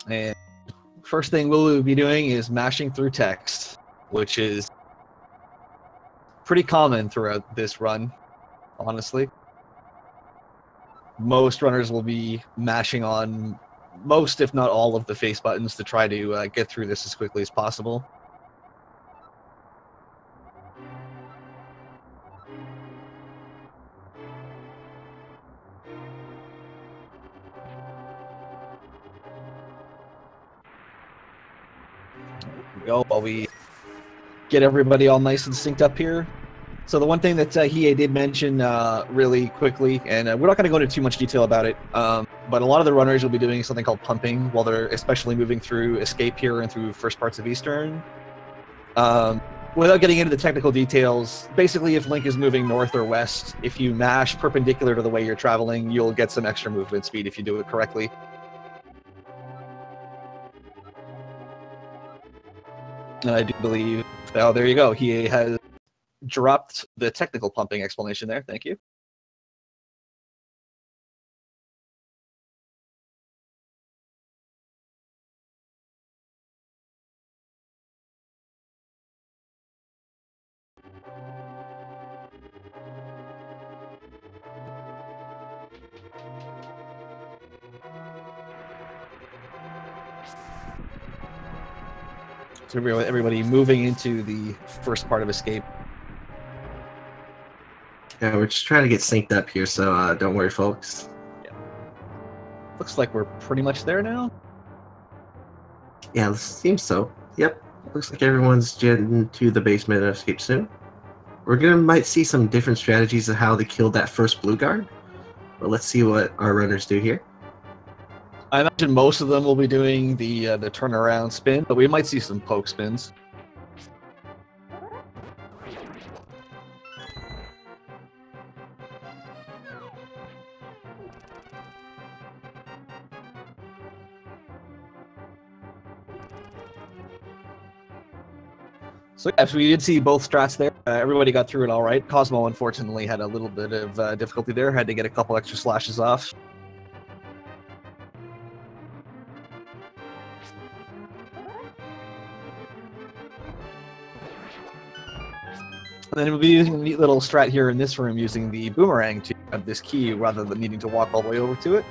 And first thing we'll be doing is mashing through text, which is pretty common throughout this run, honestly. Most runners will be mashing on most, if not all, of the face buttons to try to get through this as quickly as possible. Go while we get everybody all nice and synced up here. So the one thing that Hiei did mention really quickly, and we're not going to go into too much detail about it, but a lot of the runners will be doing something called pumping while they're especially moving through Escape here and through first parts of Eastern. Without getting into the technical details, basically if Link is moving north or west, if you mash perpendicular to the way you're traveling, you'll get some extra movement speed if you do it correctly. And I do believe, oh, there you go, he has dropped the technical pumping explanation there. Thank you. So everybody moving into the first part of Escape. Yeah, we're just trying to get synced up here, so don't worry, folks. Yeah. Looks like we're pretty much there now. Yeah, it seems so. Yep. Looks like everyone's getting to the basement of Escape soon. Might see some different strategies of how they killed that first blue guard. But let's see what our runners do here. I imagine most of them will be doing the turnaround spin, but we might see some poke spins. So yeah, so we did see both strats there. Everybody got through it all right. c0smoh unfortunately had a little bit of difficulty there. Had to get a couple extra slashes off. And then we'll be using a neat little strat here in this room using the boomerang to grab this key rather than needing to walk all the way over to it.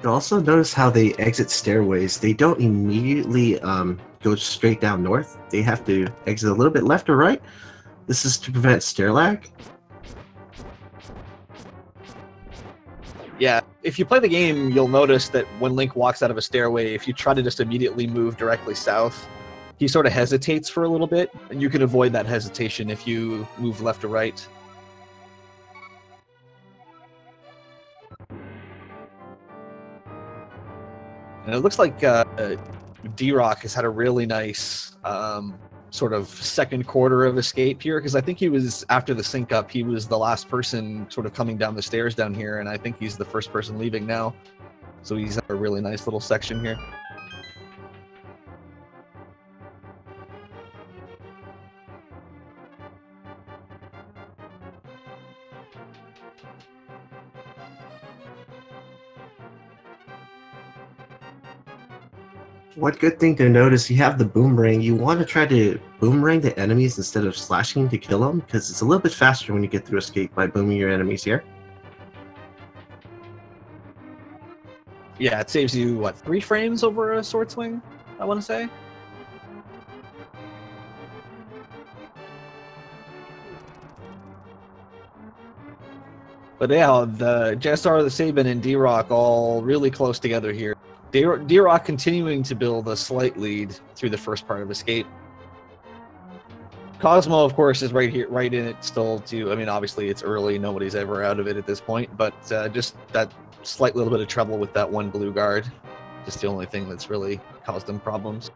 You'll also notice how they exit stairways. They don't immediately go straight down north. They have to exit a little bit left or right. This is to prevent stair lag. Yeah, if you play the game, you'll notice that when Link walks out of a stairway, if you try to just immediately move directly south, he sort of hesitates for a little bit, and you can avoid that hesitation if you move left or right. And it looks like DRock has had a really nice sort of second quarter of Escape here, because I think he was, after the sync up, he was the last person sort of coming down the stairs down here, and I think he's the first person leaving now. So he's had a really nice little section here. One good thing to notice, you have the boomerang. You want to try to boomerang the enemies instead of slashing to kill them, because it's a little bit faster when you get through Escape by booming your enemies here. Yeah, it saves you, what, 3 frames over a sword swing, I want to say? But yeah, the JSR, TheSabin, and DRock all really close together here. DRock continuing to build a slight lead through the first part of Escape. c0smoh, of course, is right here, right in it still too. I mean, obviously it's early, nobody's ever out of it at this point, but just that slight little bit of trouble with that one blue guard, just the only thing that's really caused them problems.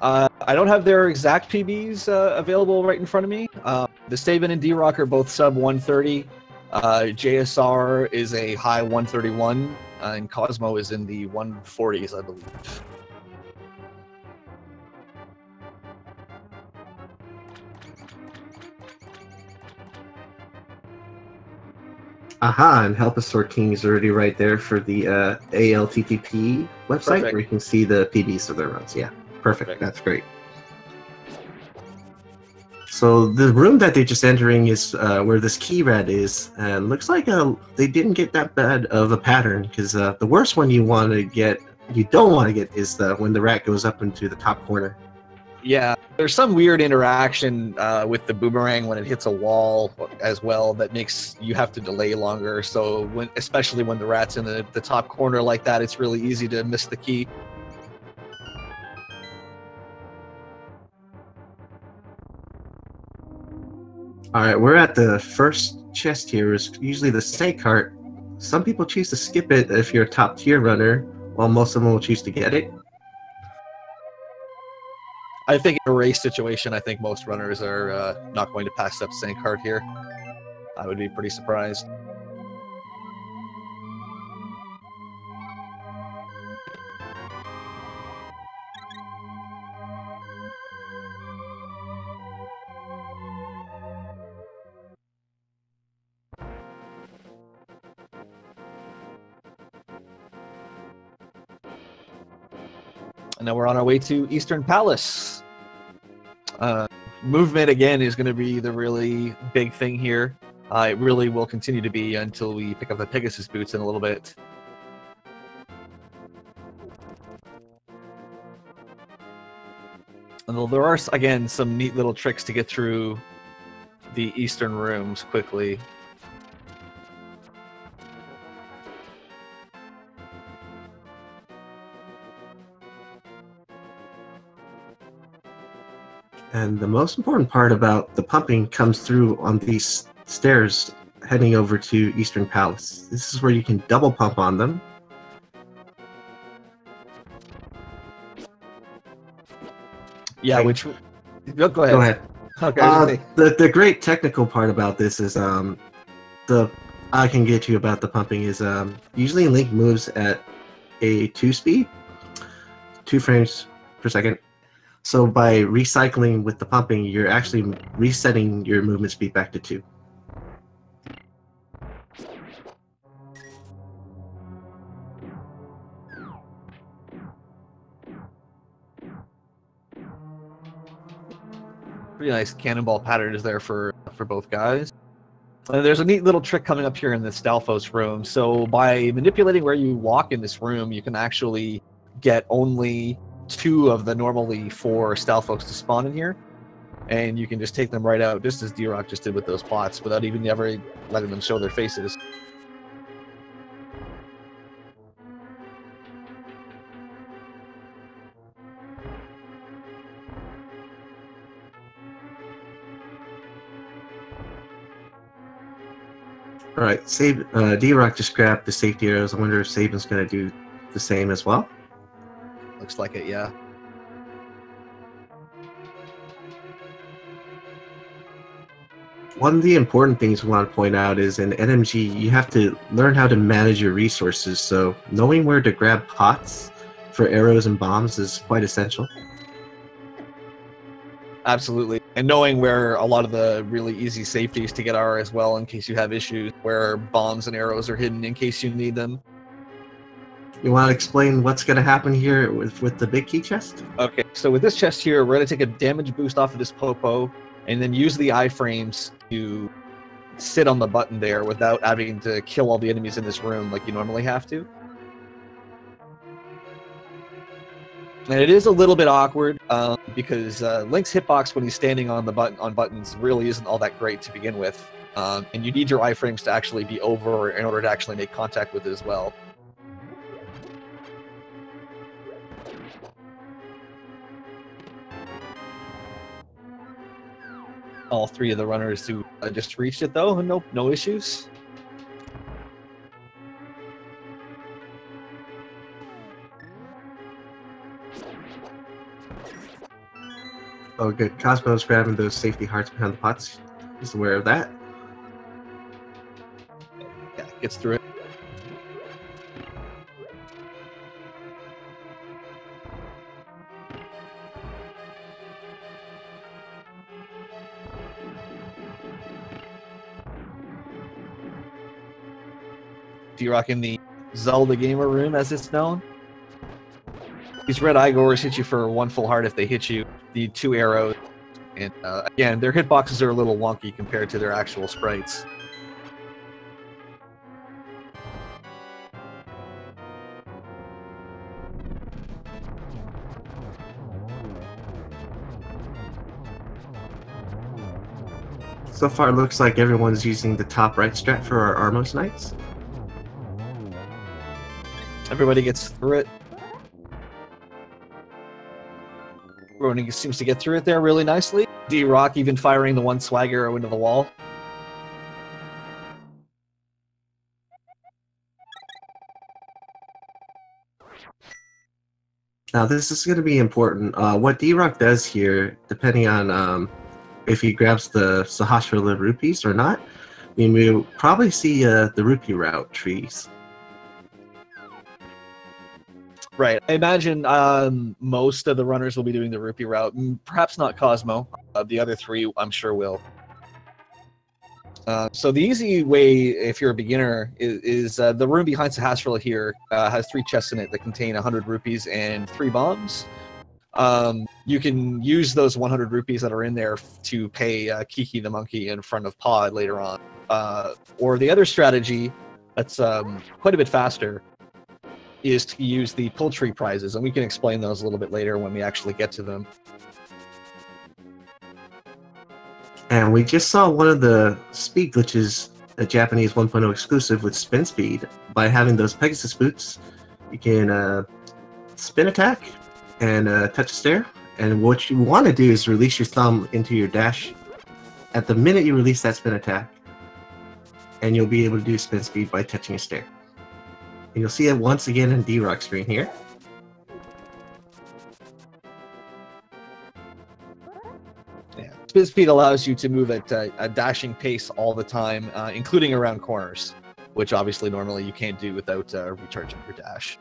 I don't have their exact PBs available right in front of me. TheSabin and DRock are both sub 130. JSR is a high 131, and c0smoh is in the 140s, I believe. Aha, and Help Us Sort King is already right there for the ALTTP website, Perfect. where you can see the PBs of their runs. Yeah, perfect. That's great. So the room that they're just entering is where this key rat is, and looks like they didn't get that bad of a pattern, because the worst one you don't want to get is when the rat goes up into the top corner. Yeah, there's some weird interaction with the boomerang when it hits a wall as well that makes you have to delay longer. So especially when the rat's in the top corner like that, it's really easy to miss the key. Alright, we're at the first chest here. It's usually the snake heart. Some people choose to skip it if you're a top tier runner, while most of them will choose to get it. I think in a race situation, I think most runners are not going to pass up snake heart here. I would be pretty surprised. And now we're on our way to Eastern Palace. Movement, again, is going to be the really big thing here. It really will continue to be until we pick up the Pegasus boots in a little bit. And there are, again, some neat little tricks to get through the Eastern rooms quickly. And the most important part about the pumping comes through on these stairs heading over to Eastern Palace. This is where you can double pump on them. Yeah, okay. which... Go ahead. Go ahead. Okay. The great technical part about this is I can get you about the pumping is usually Link moves at a 2 speed, 2 frames per second. So by recycling with the pumping, you're actually resetting your movement speed back to 2. Pretty nice cannonball patterns there for both guys. And there's a neat little trick coming up here in the Stalfos room. So by manipulating where you walk in this room, you can actually get only 2 of the normally 4 Stalfos to spawn in here. And you can just take them right out, just as DRock just did with those pots, without even ever letting them show their faces. Alright, DRock just grabbed the safety arrows. I wonder if Sabin's going to do the same as well. Looks like it, yeah. One of the important things we want to point out is in NMG, you have to learn how to manage your resources, so knowing where to grab pots for arrows and bombs is quite essential. Absolutely. And knowing where a lot of the really easy safeties to get are as well, in case you have issues, where bombs and arrows are hidden in case you need them. You want to explain what's going to happen here with the big key chest? Okay, so with this chest here, we're going to take a damage boost off of this Popo, and then use the iframes to sit on the button there without having to kill all the enemies in this room like you normally have to. And it is a little bit awkward because Link's hitbox when he's standing on buttons really isn't all that great to begin with, and you need your iframes to actually be over in order to actually make contact with it as well. All 3 of the runners who just reached it though, no issues. Oh, good. Cosmo's grabbing those safety hearts behind the pots. He's aware of that. Yeah, gets through it. DRock in the Zelda gamer room, as it's known. These red Igors hit you for 1 full heart if they hit you. The 2 arrows. And again, their hitboxes are a little wonky compared to their actual sprites. So far, it looks like everyone's using the top right strat for our Armos Knights. Everybody gets through it. Everyone seems to get through it there really nicely. DRock even firing the 1 swag arrow into the wall. Now, this is going to be important. What DRock does here, depending on if he grabs the Sahasrara rupees or not, we'll probably see the rupee route trees. Right. I imagine most of the runners will be doing the rupee route. Perhaps not c0smoh. The other 3, I'm sure, will. So the easy way, if you're a beginner, is the room behind Sahasrara here has 3 chests in it that contain 100 rupees and 3 bombs. You can use those 100 rupees that are in there to pay Kiki the monkey in front of Pod later on. Or the other strategy that's quite a bit faster is to use the pull tree prizes, and we can explain those a little bit later when we actually get to them. And we just saw one of the speed glitches, a Japanese 1.0 exclusive with spin speed. By having those Pegasus boots, you can spin attack and touch a stair. And what you want to do is release your thumb into your dash at the minute you release that spin attack, and you'll be able to do spin speed by touching a stair. And you'll see it once again in DRock's screen here. Spin speed allows you to move at a dashing pace all the time, including around corners, which obviously normally you can't do without recharging your dash.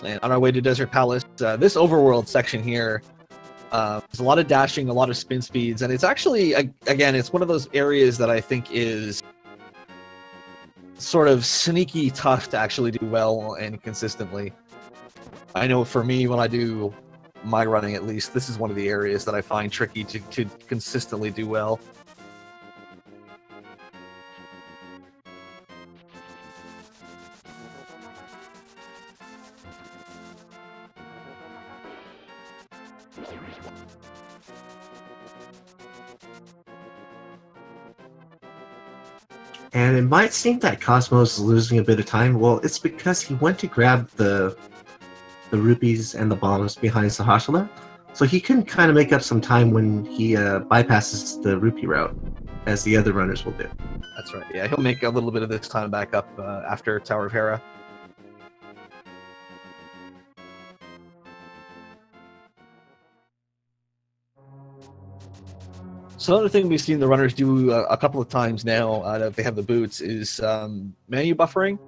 And on our way to Desert Palace, this overworld section here, there's a lot of dashing, a lot of spin speeds, and it's actually, again, it's one of those areas that I think is sort of sneaky tough to actually do well and consistently. I know for me, when I do my running at least, this is one of the areas that I find tricky to consistently do well. And it might seem that c0smoh is losing a bit of time. Well, it's because he went to grab the rupees and the bombs behind Sahasrara, so he can kind of make up some time when he bypasses the rupee route, as the other runners will do. That's right. Yeah, he'll make a little bit of this time back up after Tower of Hera. So another thing we've seen the runners do a couple of times now that they have the boots is menu buffering,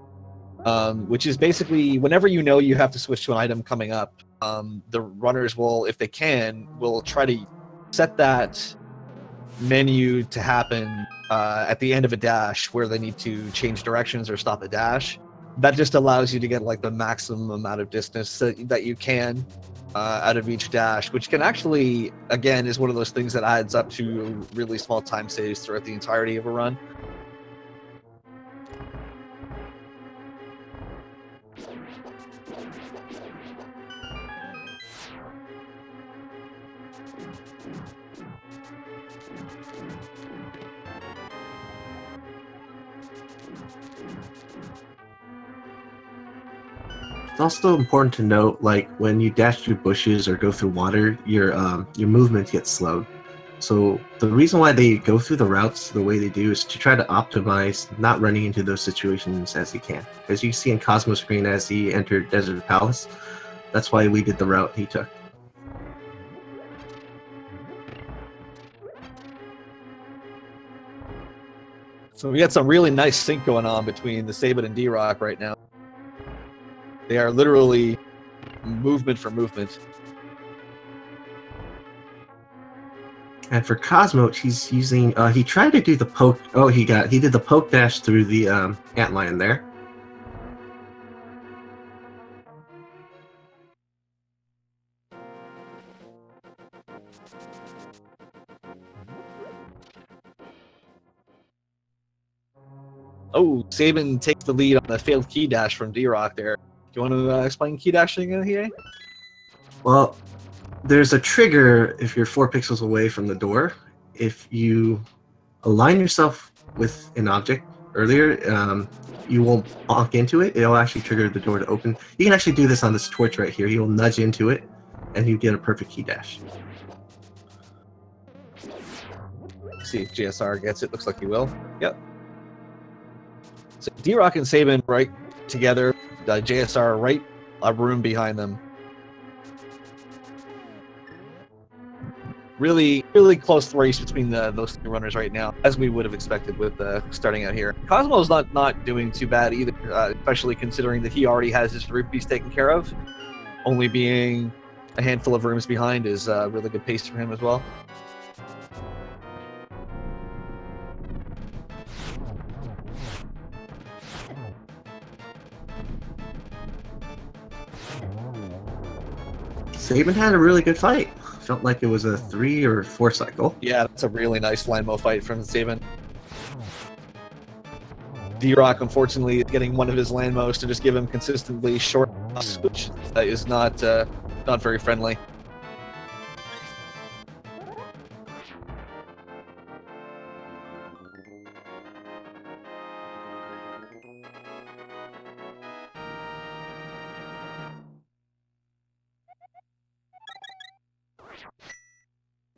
which is basically whenever you know you have to switch to an item coming up, the runners will, if they can, will try to set that menu to happen at the end of a dash where they need to change directions or stop a dash. That just allows you to get like the maximum amount of distance that you can out of each dash, which can actually, again, is one of those things that adds up to really small time saves throughout the entirety of a run. It's also important to note, like when you dash through bushes or go through water, your movement gets slowed. So the reason why they go through the routes the way they do is to try to optimize not running into those situations as he can. As you see in Cosmo's screen as he entered Desert Palace, that's why we did the route he took. So we got some really nice sync going on between TheSabin and DRock right now. They are literally movement for movement. And for Cosmo, he's using. He tried to do the poke. Oh, he did the poke dash through the antlion there. Oh, Sabin takes the lead on the failed key dash from DRock there. Do you want to explain key dashing here? Well, there's a trigger if you're 4 pixels away from the door. If you align yourself with an object earlier, you won't bonk into it. It'll actually trigger the door to open. You can actually do this on this torch right here. You'll nudge into it, and you get a perfect key dash. See if GSR gets it. Looks like he will. Yep. So DRock and Sabin right together. JSR right a room behind them. Really, really close race between those 3 runners right now, as we would have expected with starting out here. Cosmo's not doing too bad either, especially considering that he already has his rupees taken care of. Only being a handful of rooms behind is really good pace for him as well. Sabin had a really good fight. Felt like it was a 3 or 4 cycle. Yeah, that's a really nice Landmo fight from Sabin. DRock, unfortunately, is getting one of his Landmos to just give him consistently short buffs, which is not very friendly.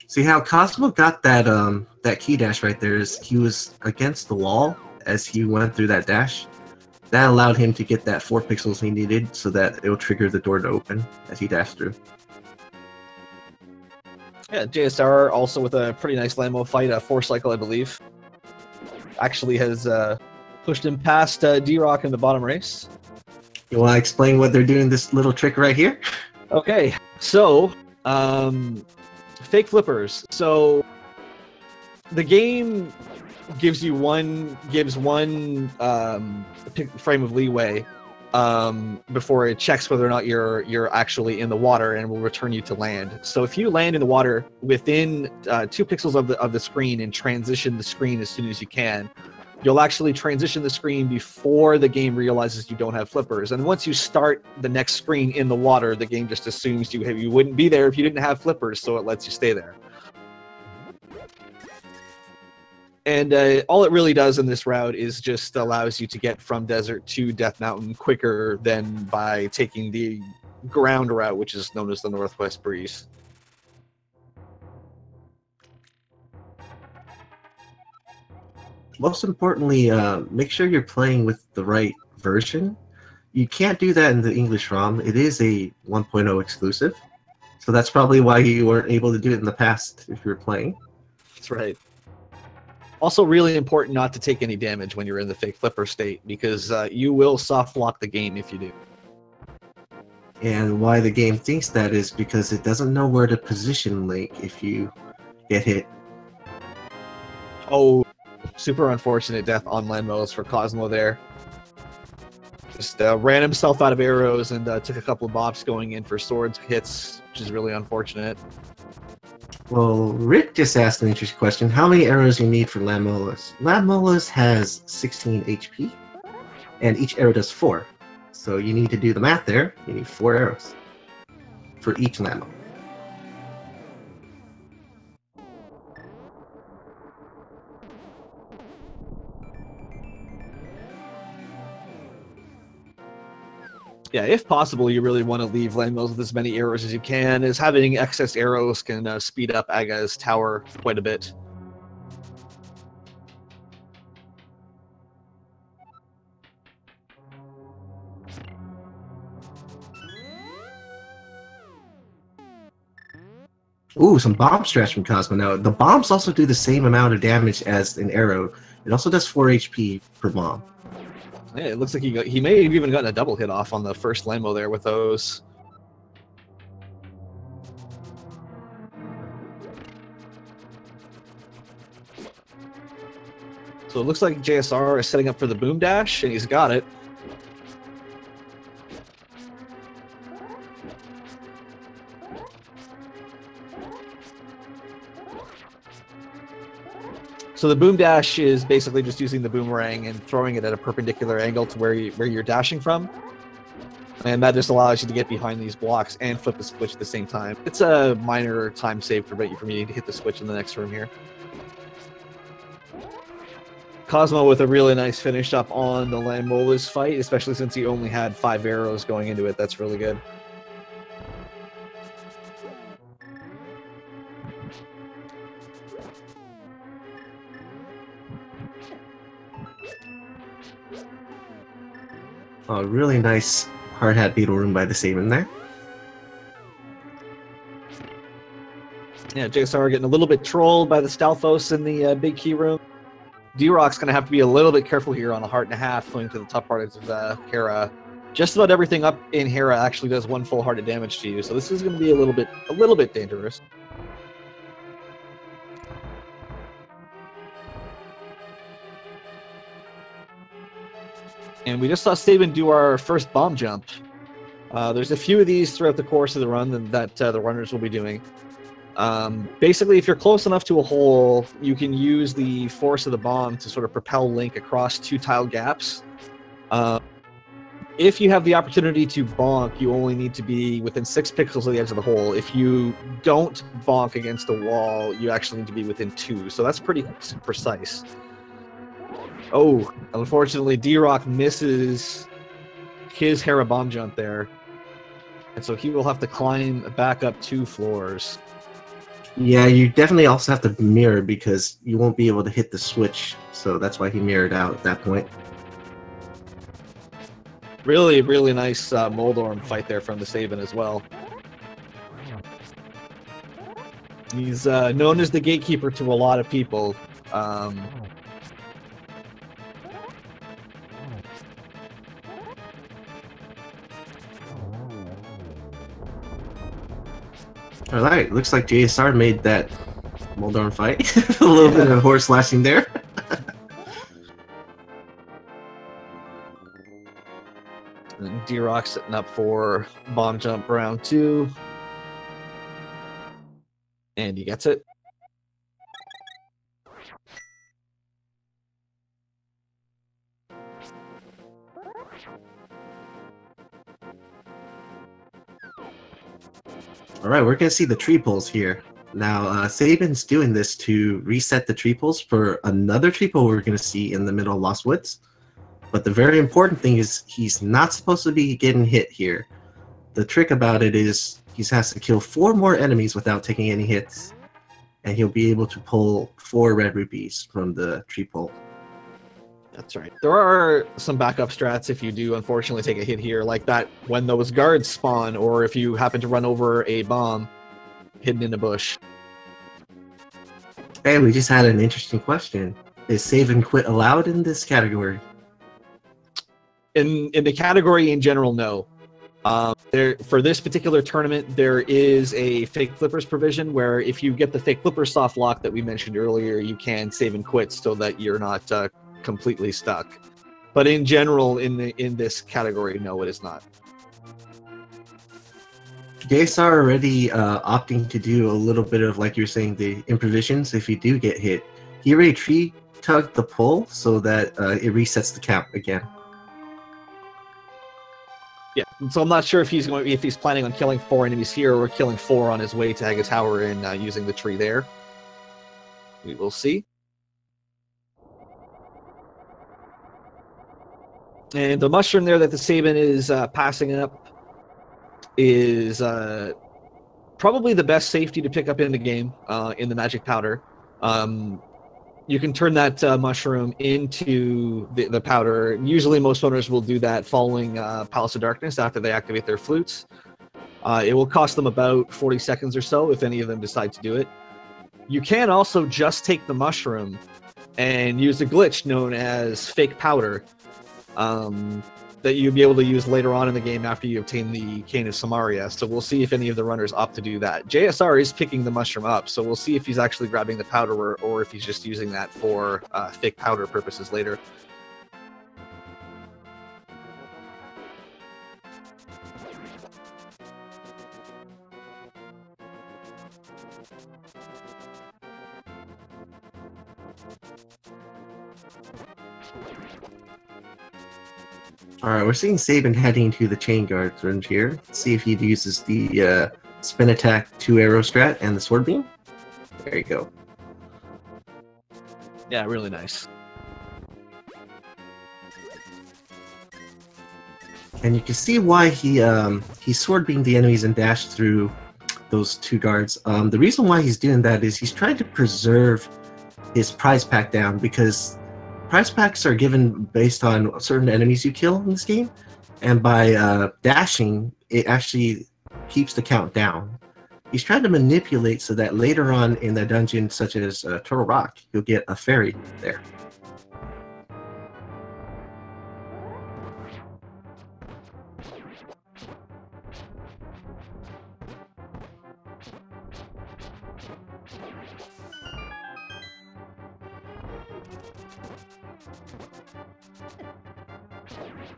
See how Cosmo got that that key dash right there is he was against the wall as he went through that dash. That allowed him to get that 4 pixels he needed so that it will trigger the door to open as he dashed through. Yeah, JSR also with a pretty nice Landmo fight, a 4 cycle, I believe. Actually has pushed him past DRock in the bottom race. You want to explain what they're doing this little trick right here? Okay, so fake flippers. So the game gives one frame of leeway before it checks whether or not you're actually in the water and will return you to land. So if you land in the water within 2 pixels of the screen and transition the screen as soon as you can, you'll actually transition the screen before the game realizes you don't have flippers. And once you start the next screen in the water, the game just assumes you wouldn't be there if you didn't have flippers, so it lets you stay there. And all it really does in this route is just allows you to get from Desert to Death Mountain quicker than by taking the ground route, which is known as the Northwest Breeze. Most importantly, make sure you're playing with the right version. You can't do that in the English ROM. It is a 1.0 exclusive. So that's probably why you weren't able to do it in the past if you were playing. That's right. Also really important not to take any damage when you're in the fake flipper state, because you will soft lock the game if you do. And why the game thinks that is because it doesn't know where to position Link if you get hit. Oh, super unfortunate death on Landmos for Cosmo there. Just ran himself out of arrows and took a couple of bops going in for swords hits, which is really unfortunate. Well, Rick just asked an interesting question. How many arrows do you need for Lamolus? Lamolus has 16 HP, and each arrow does 4. So you need to do the math there. You need 4 arrows for each Lamo. Yeah, if possible, you really want to leave landmills with as many arrows as you can, as having excess arrows can speed up Aga's tower quite a bit. Ooh, some bomb strats from Cosmo. Now, the bombs also do the same amount of damage as an arrow. It also does 4 HP per bomb. Yeah, it looks like he may have even gotten a double hit off on the first Lambo there with those. So it looks like JSR is setting up for the boom dash, and he's got it. So the boom dash is basically just using the boomerang and throwing it at a perpendicular angle to where you're dashing from. And that just allows you to get behind these blocks and flip the switch at the same time. It's a minor time save to prevent you from needing to hit the switch in the next room here. Cosmo with a really nice finish up on the Lamola's fight, especially since he only had 5 arrows going into it. That's really good. A really nice hard hat beetle room by TheSabin there. Yeah, JSR getting a little bit trolled by the Stalfos in the big key room. DRock's going to have to be a little bit careful here on a heart and a half going to the top part of Hera. Just about everything up in Hera actually does 1 full heart of damage to you, so this is going to be a little bit dangerous. And we just saw TheSabin do our first bomb jump. There's a few of these throughout the course of the run that the runners will be doing. Basically, if you're close enough to a hole, you can use the force of the bomb to sort of propel Link across 2 tile gaps. If you have the opportunity to bonk, you only need to be within 6 pixels of the edge of the hole. If you don't bonk against a wall, you actually need to be within 2. So that's pretty precise. Oh, unfortunately, DRock misses his Hera bomb jump there. And so he will have to climb back up 2 floors. Yeah, you definitely also have to mirror because you won't be able to hit the switch. So that's why he mirrored out at that point. Really, really nice Moldorm fight there from TheSabin as well. He's known as the gatekeeper to a lot of people. Alright, looks like JSR made that Moldorm fight. A little bit of horse slashing there. And DRock setting up for bomb jump round 2. And he gets it. Alright, we're going to see the tree pulls here. Now, TheSabin's doing this to reset the tree pulls for another tree pull we're going to see in the middle of Lost Woods. But the very important thing is he's not supposed to be getting hit here. The trick about it is he has to kill 4 more enemies without taking any hits. And he'll be able to pull 4 red rupees from the tree pull. That's right. There are some backup strats if you do unfortunately take a hit here, like that when those guards spawn, or if you happen to run over a bomb hidden in a bush. Hey, we just had an interesting question. Is save and quit allowed in this category? In the category in general, no. For this particular tournament, there is a fake flippers provision where if you get the fake flipper soft lock that we mentioned earlier, you can save and quit so that you're not completely stuck. But in general, in this category, no, it is not. JSR already opting to do a little bit of, like you're saying, the improvisions if you do get hit. He already tree tugged the pull so that it resets the cap again. Yeah, so I'm not sure if he's planning on killing 4 enemies here or killing 4 on his way to Haga Tower and using the tree there. We will see. And the mushroom there that the Sabin is passing up is probably the best safety to pick up in the game, in the magic powder. You can turn that mushroom into the powder. Usually most owners will do that following Palace of Darkness after they activate their flutes. It will cost them about 40 seconds or so if any of them decide to do it. You can also just take the mushroom and use a glitch known as fake powder, that you'll be able to use later on in the game after you obtain the Cane of Samaria. So we'll see if any of the runners opt to do that. JSR is picking the mushroom up, so we'll see if he's actually grabbing the powder or if he's just using that for fake powder purposes later. Alright, we're seeing Sabin heading to the Chain Guards range here. Let's see if he uses the spin attack 2 arrow strat and the sword beam. There you go. Yeah, really nice. And you can see why he sword beamed the enemies and dashed through those 2 guards. The reason why he's doing that is he's trying to preserve his prize pack down, because prize packs are given based on certain enemies you kill in this game, and by dashing, it actually keeps the count down. He's trying to manipulate so that later on in the dungeon, such as Turtle Rock, you'll get a fairy there.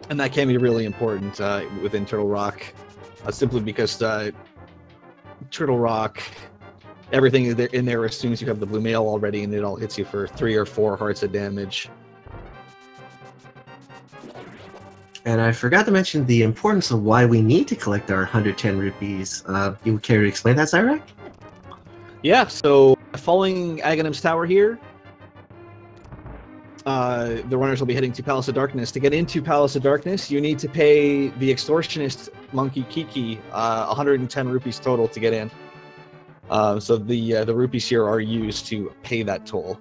And that can be really important within Turtle Rock, simply because Turtle Rock, everything in there as soon as you have the blue mail already, and it all hits you for 3 or 4 hearts of damage. And I forgot to mention the importance of why we need to collect our 110 rupees. You care to explain that, Zyrak? Yeah, so following Aghanim's Tower here, the runners will be heading to Palace of Darkness. To get into Palace of Darkness, you need to pay the extortionist monkey Kiki 110 rupees total to get in. So the rupees here are used to pay that toll.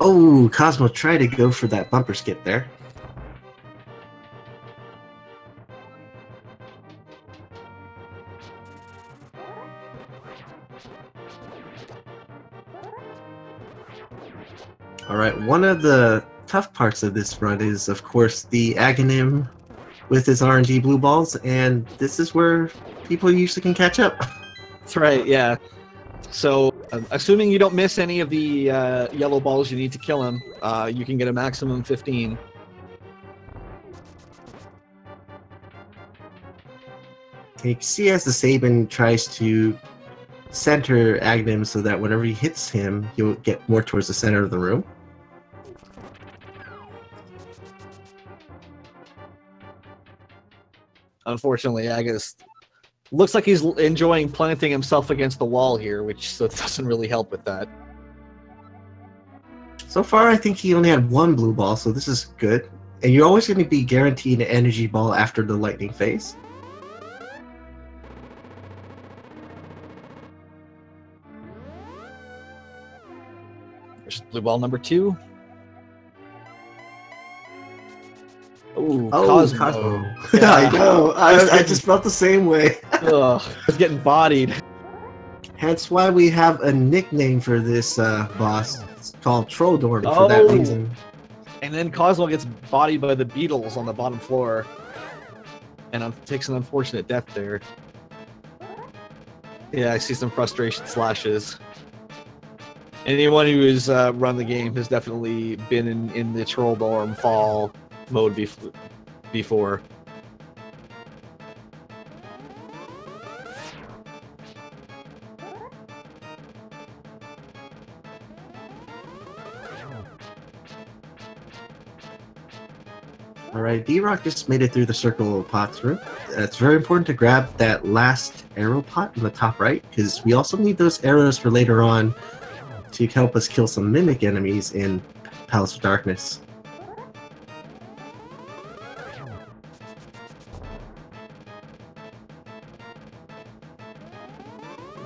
Oh, c0smoh tried to go for that bumper skip there. Alright, one of the tough parts of this run is, of course, the Aghanim with his RNG blue balls, and this is where people usually can catch up. That's right, yeah. So, assuming you don't miss any of the yellow balls you need to kill him, you can get a maximum 15. You can see as the Sabin tries to center Aghanim so that whenever he hits him, he'll get more towards the center of the room. Unfortunately, Agus looks like he's enjoying planting himself against the wall here, which so doesn't really help with that. So far, I think he only had 1 blue ball, so this is good. And you're always going to be guaranteed an energy ball after the lightning phase. There's blue ball number 2. Oh, c0smoh. Yeah, I know. I just felt the same way. Ugh, it's getting bodied. Hence why we have a nickname for this boss. It's called Troll Dorm for that reason. And then c0smoh gets bodied by the beetles on the bottom floor. And takes an unfortunate death there. Yeah, I see some frustration slashes. Anyone who has run the game has definitely been in the Troll Dorm fall mode before. Alright, DRock just made it through the Circle of Pots room. it's very important to grab that last arrow pot in the top right, because we also need those arrows for later on to help us kill some mimic enemies in Palace of Darkness.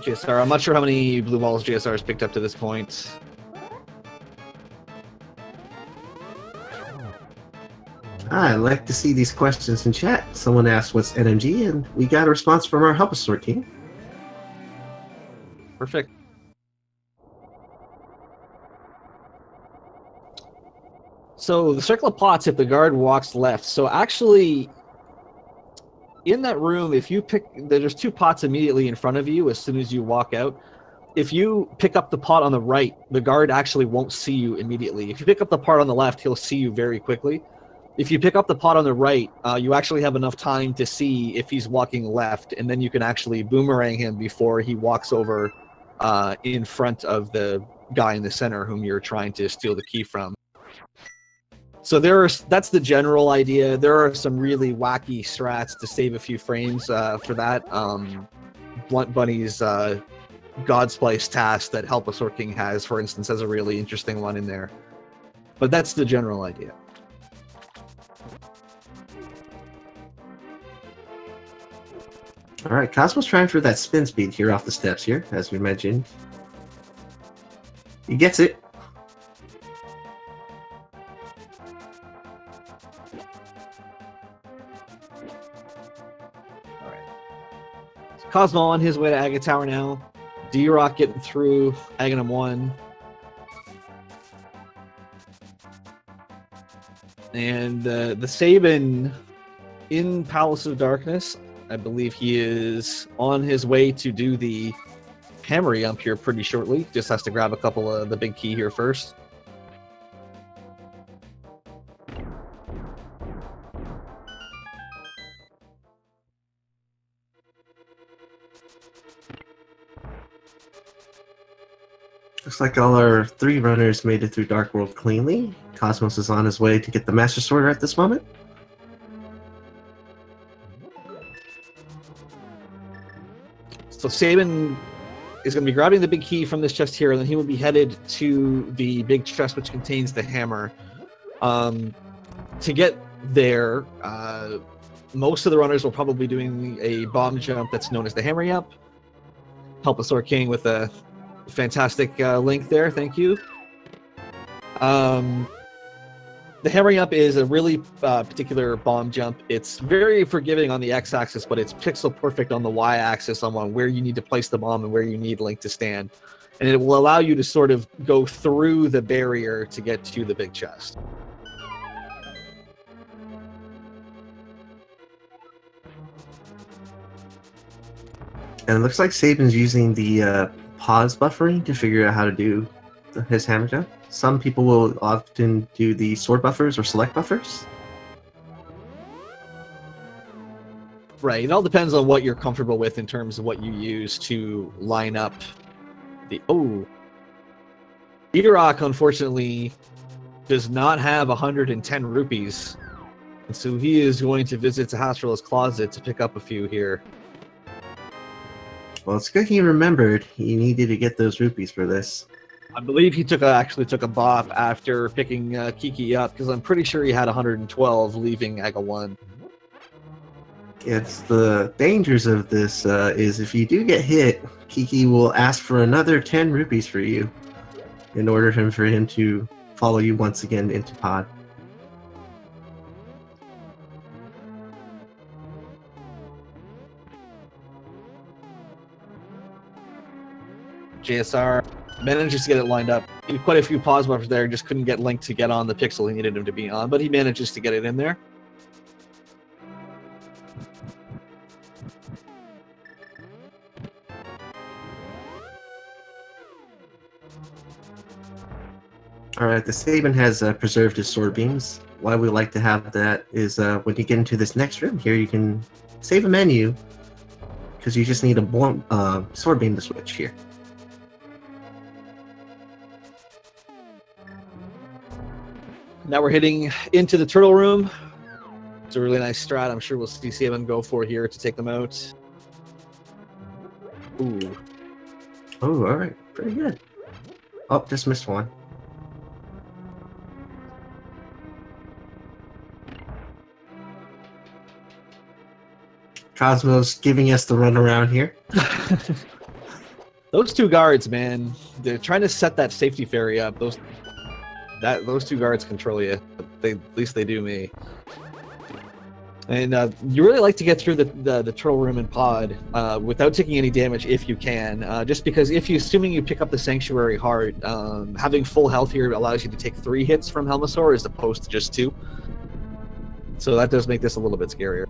JSR, I'm not sure how many blue balls JSR has picked up to this point. I like to see these questions in chat. Someone asked what's NMG, and we got a response from our Help Us Sort team. Perfect. So the circle of pots if the guard walks left. So actually, in that room, if you pick, there's 2 pots immediately in front of you as soon as you walk out. If you pick up the pot on the right, the guard actually won't see you immediately. If you pick up the pot on the left, he'll see you very quickly. If you pick up the pot on the right, you actually have enough time to see if he's walking left, and then you can actually boomerang him before he walks over in front of the guy in the center whom you're trying to steal the key from. So that's the general idea. There are some really wacky strats to save a few frames for that. Blunt Bunny's God Splice task that Help Us Sort King has, for instance, has a really interesting one in there. But that's the general idea. All right, Cosmo's trying for that spin speed here off the steps here, as we mentioned. He gets it. All right. So Cosmo on his way to Agate Tower now. DRock getting through Aghanim 1. And the TheSabin in Palace of Darkness. I believe he is on his way to do the hammer jump here pretty shortly. Just has to grab a couple of the big key here first. Looks like all our 3 runners made it through Dark World cleanly. Cosmos is on his way to get the Master Sword at this moment. So TheSabin is going to be grabbing the big key from this chest here, and then he will be headed to the big chest which contains the hammer. To get there, most of the runners will probably be doing a bomb jump that's known as the hammer jump. Help Us Sort King with a fantastic link there, thank you. The hammer jump is a really particular bomb jump. It's very forgiving on the x-axis, but it's pixel perfect on the y-axis on where you need to place the bomb and where you need Link to stand. And it will allow you to sort of go through the barrier to get to the big chest. And it looks like Sabin's using the pause buffering to figure out how to do his hammer jump. Some people will often do the sword buffers or select buffers. Right, it all depends on what you're comfortable with in terms of what you use to line up the... Oh! DRock, unfortunately, does not have 110 rupees. And so he is going to visit Sahasrah's closet to pick up a few here. Well, it's good he remembered he needed to get those rupees for this. I believe he actually took a bop after picking Kiki up, because I'm pretty sure he had 112 leaving Aga 1. It's the dangers of this is if you do get hit, Kiki will ask for another 10 rupees for you in order for him to follow you once again into Pod. JSR manages to get it lined up. He had quite a few pause buffers there, just couldn't get Link to get on the pixel he needed him to be on, but he manages to get it in there. Alright, TheSabin has preserved his sword beams. Why we like to have that is when you get into this next room here, you can save a menu, because you just need a sword beam to switch here. Now we're heading into the turtle room. It's a really nice strat. I'm sure we'll see TheSabin go for here to take them out. Ooh. Oh, all right. Pretty good. Oh, just missed one. c0smoh's giving us the runaround here. Those two guards, man, they're trying to set that safety ferry up. Those two guards control you. At least they do me. And you really like to get through the turtle room and pod without taking any damage if you can. Just because assuming you pick up the Sanctuary Heart, having full health here allows you to take 3 hits from Helmasaur as opposed to just 2. So that does make this a little bit scarier.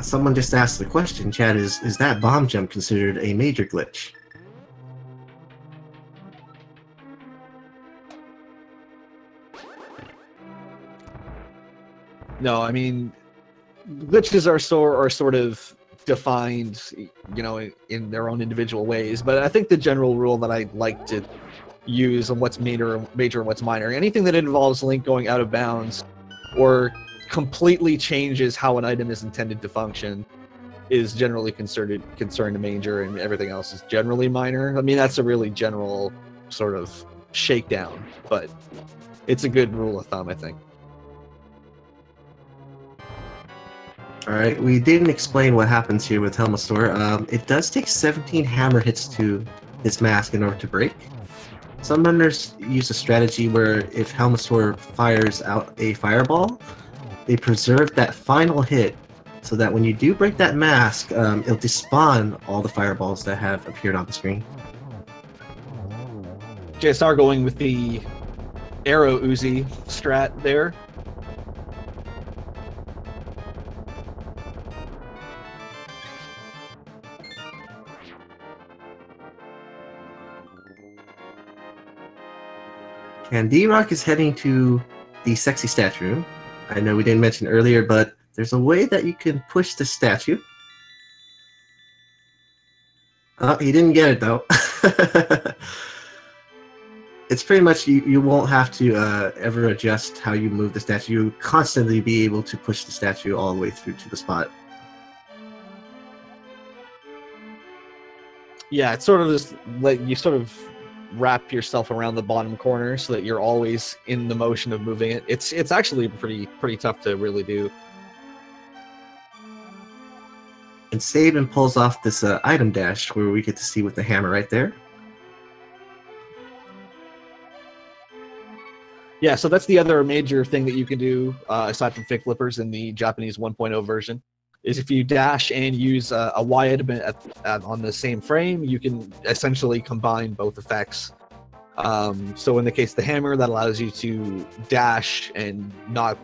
Someone just asked the question, Chad, is that bomb jump considered a major glitch? No, I mean, glitches are sort of defined, you know, in their own individual ways. But I think the general rule that I like to use on what's major and what's minor, anything that involves Link going out of bounds or completely changes how an item is intended to function, is generally concerned to major, and everything else is generally minor. I mean, that's a really general sort of shakedown, but it's a good rule of thumb, I think. Alright, we didn't explain what happens here with Helmasaur. It does take 17 hammer hits to his mask in order to break. Some runners use a strategy where if Helmasaur fires out a fireball, they preserve that final hit so that when you do break that mask, it'll despawn all the fireballs that have appeared on the screen. JSR going with the arrow Uzi strat there. And DRock is heading to the sexy statue room. I know we didn't mention earlier, but there's a way that you can push the statue. Oh, he didn't get it though. It's pretty much you won't have to ever adjust how you move the statue. You'll constantly be able to push the statue all the way through to the spot. Yeah, it's sort of just like you sort of wrap yourself around the bottom corner so that you're always in the motion of moving it. It's actually pretty tough to really do. And TheSabin pulls off this item dash where we get to see with the hammer right there. Yeah, so that's the other major thing that you can do aside from fake flippers in the Japanese 1.0 version. Is if you dash and use a Y item on the same frame, you can essentially combine both effects. So in the case of the hammer, that allows you to dash and not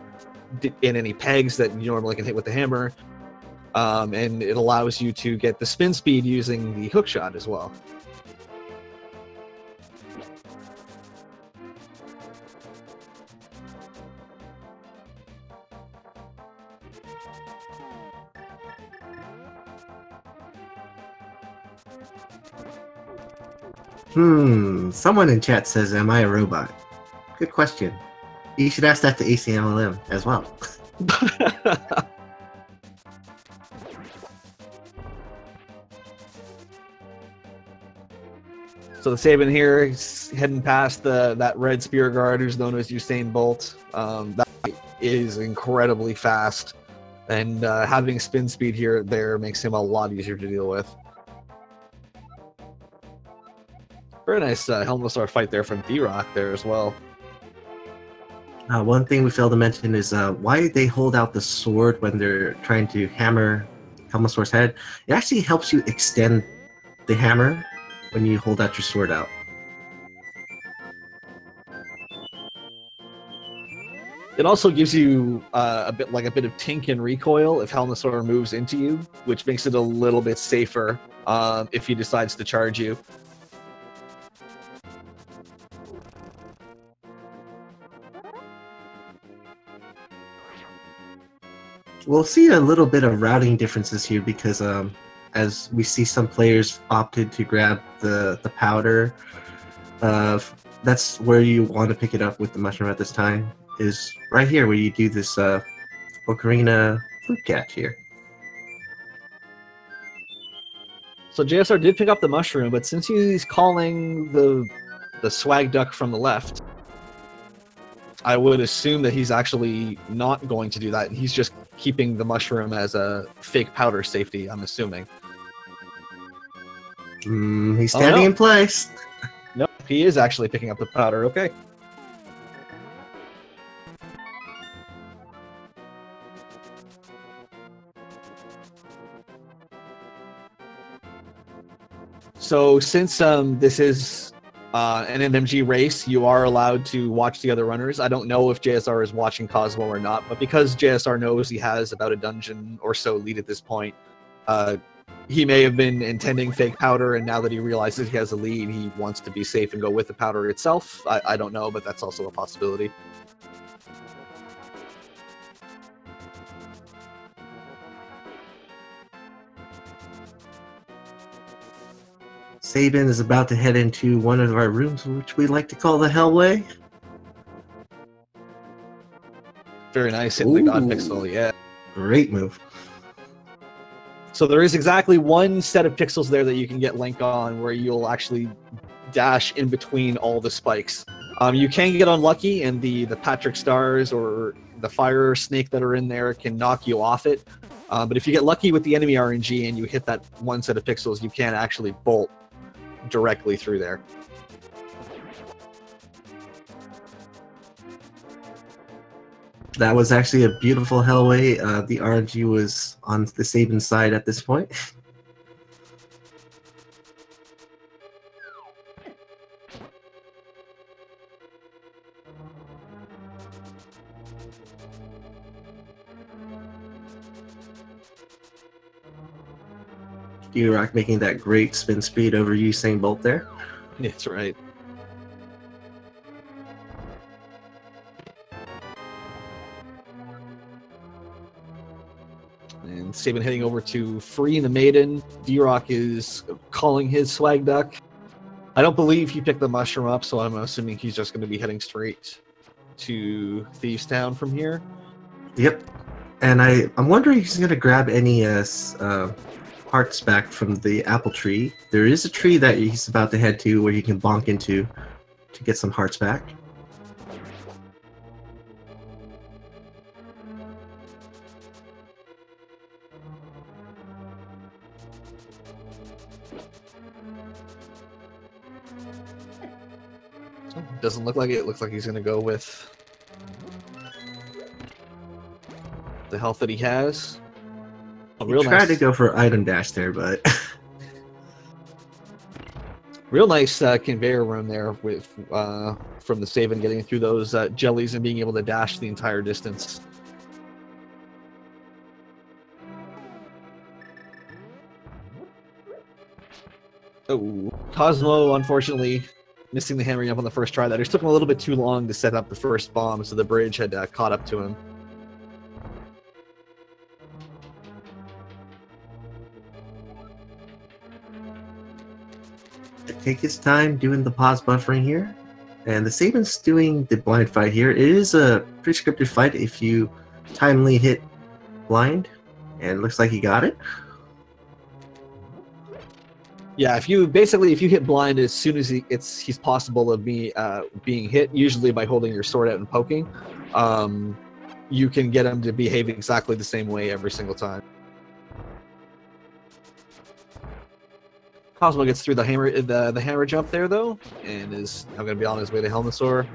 in any pegs that you normally can hit with the hammer. And it allows you to get the spin speed using the hook shot as well. Someone in chat says, am I a robot? Good question. You should ask that to ACMLM as well. So TheSabin here, he's heading past that red spear guard who's known as Usain Bolt. That is incredibly fast, and having spin speed there makes him a lot easier to deal with. Very nice Helmasaur fight there from DRock there as well. One thing we failed to mention is why they hold out the sword when they're trying to hammer Helmasaur's head. It actually helps you extend the hammer when you hold out your sword out. It also gives you a bit of tink and recoil if Helmasaur moves into you, which makes it a little bit safer if he decides to charge you. We'll see a little bit of routing differences here because as we see some players opted to grab the powder, that's where you want to pick it up with the mushroom at this time. is right here where you do this ocarina flute catch here. So JSR did pick up the mushroom, but since he's calling the swag duck from the left, I would assume that he's actually not going to do that, and he's just keeping the mushroom as a fake powder safety, I'm assuming. He's standing in place. Nope, he is actually picking up the powder, okay. So since this is an NMG race, you are allowed to watch the other runners. I don't know if JSR is watching c0smoh or not, but because JSR knows he has about a dungeon or so lead at this point, he may have been intending fake powder, and now that he realizes he has a lead, he wants to be safe and go with the powder itself. I don't know, but that's also a possibility. TheSabin is about to head into one of our rooms, which we like to call the Hellway. Very nice, hitting the God Pixel, yeah. Great move. So there is exactly one set of pixels there that you can get Link on, where you'll actually dash in between all the spikes. You can get unlucky, and the Patrick Stars or the Fire Snake that are in there can knock you off it. But if you get lucky with the enemy RNG and you hit that one set of pixels, you can actually bolt directly through there. That was actually a beautiful Hellway. The RNG was on the TheSabin side at this point. DRock making that great spin speed over Usain Bolt there. That's right. And TheSabin heading over to free the Maiden. DRock is calling his swag duck. I don't believe he picked the mushroom up, so I'm assuming he's just going to be heading straight to Thieves Town from here. Yep. And I'm wondering if he's going to grab any hearts back from the apple tree. There is a tree that he's about to head to where he can bonk into to get some hearts back. Doesn't look like it. Looks like he's going to go with the health that he has. He tried to go for item dash there, but real nice conveyor room there with from the TheSabin getting through those jellies and being able to dash the entire distance. Oh, c0smoh unfortunately missing the hammering up on the first try. That just took him a little bit too long to set up the first bomb, so the bridge had caught up to him. Take his time doing the pause buffering here. And the TheSabin's doing the blind fight here. It is a pretty scripted fight if you timely hit blind. And it looks like he got it. Yeah, if you hit blind as soon as he's possible of being hit, usually by holding your sword out and poking, you can get him to behave exactly the same way every single time. c0smoh gets through the hammer jump there though, and is now going to be on his way to Helmasaur.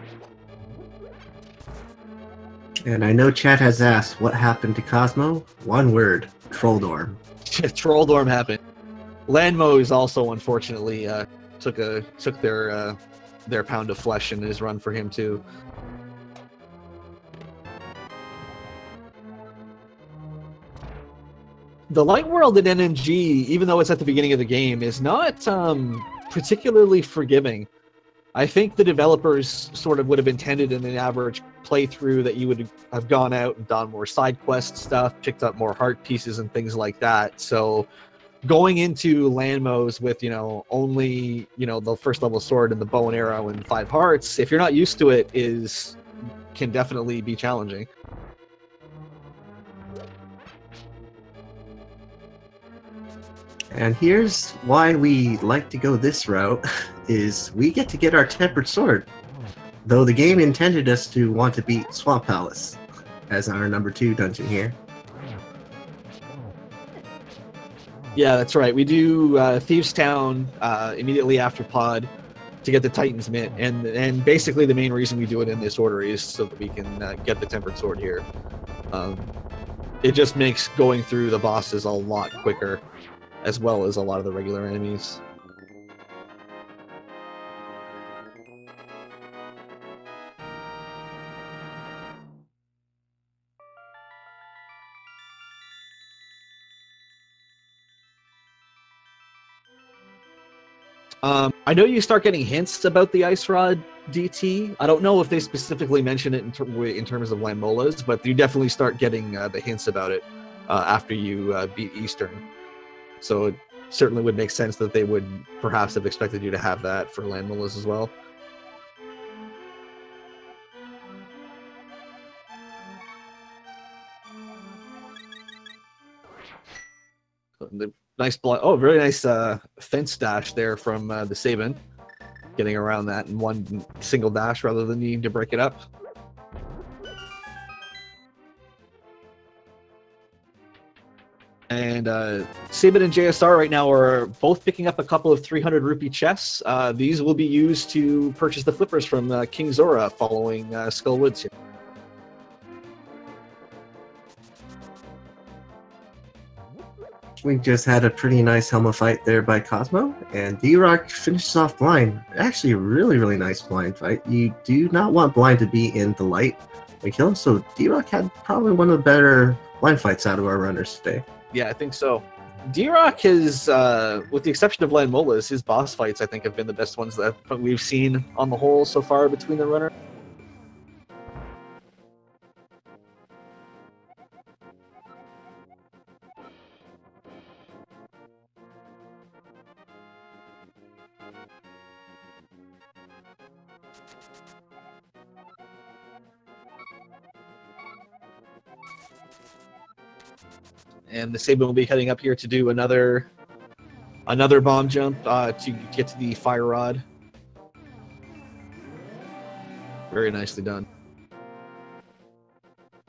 And I know chat has asked what happened to c0smoh. One word: Trolldorm. Trolldorm happened. Landmo's also unfortunately took their pound of flesh in his run for him too. The light world in NMG, even though it's at the beginning of the game, is not particularly forgiving. I think the developers sort of would have intended in an average playthrough that you would have gone out and done more side quest stuff, picked up more heart pieces and things like that. So going into Landmo's with, only, the first level sword and the bow and arrow and 5 hearts, if you're not used to it, is can definitely be challenging. And here's why we like to go this route, is we get our tempered sword. Though the game intended us to want to beat Swamp Palace as our number 2 dungeon here. Yeah, that's right. We do Thieves Town immediately after Pod to get the Titan's Mitt, and basically the main reason we do it in this order is so that we can get the tempered sword here. It just makes going through the bosses a lot quicker, as well as a lot of the regular enemies. I know you start getting hints about the Ice Rod DT. I don't know if they specifically mention it in terms of Landmolas, but you definitely start getting the hints about it after you beat Eastern. So it certainly would make sense that they would perhaps have expected you to have that for Landmolas as well. The nice very nice fence dash there from TheSabin, getting around that in one single dash rather than needing to break it up. And Sabin and JSR right now are both picking up a couple of 300 rupee chests. These will be used to purchase the flippers from King Zora following Skull Woods here. We just had a pretty nice helmet fight there by c0smoh, and DRock finishes off blind. Actually, a really, really nice blind fight. You do not want blind to be in the light and kill him, so DRock had probably one of the better blind fights out of our runners today. Yeah, I think so. DRock has, with the exception of Landmolas, his boss fights I think have been the best ones that we've seen on the whole so far between the runner. And TheSabin will be heading up here to do another bomb jump to get to the fire rod. Very nicely done.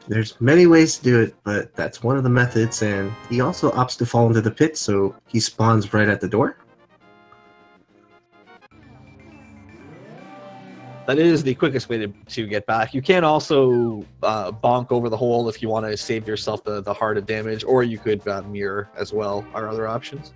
There's many ways to do it, but that's one of the methods, and he also opts to fall into the pit, so he spawns right at the door. That is the quickest way to get back. You can also bonk over the hole if you want to save yourself the heart of damage, or you could Mire as well, are other options.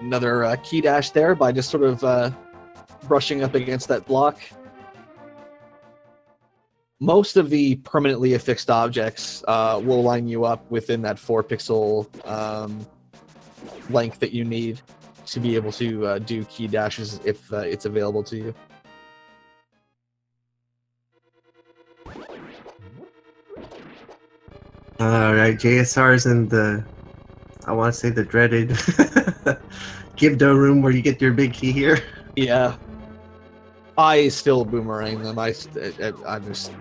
Another key dash there by just sort of brushing up against that block. Most of the permanently affixed objects will line you up within that 4-pixel length that you need to be able to do key dashes if it's available to you. Alright, JSR's in the, I want to say the dreaded Gibdo room where you get your big key here. Yeah. I still boomerang them. I just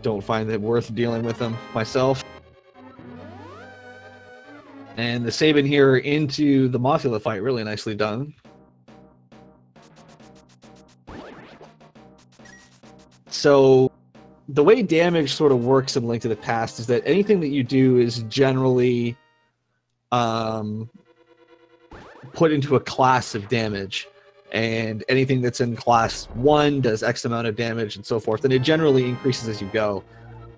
don't find it worth dealing with them myself. And TheSabin here into the Mothula fight, really nicely done. So the way damage sort of works in Link to the Past is that anything that you do is generally put into a class of damage, and anything that's in class 1 does X amount of damage and so forth, and it generally increases as you go.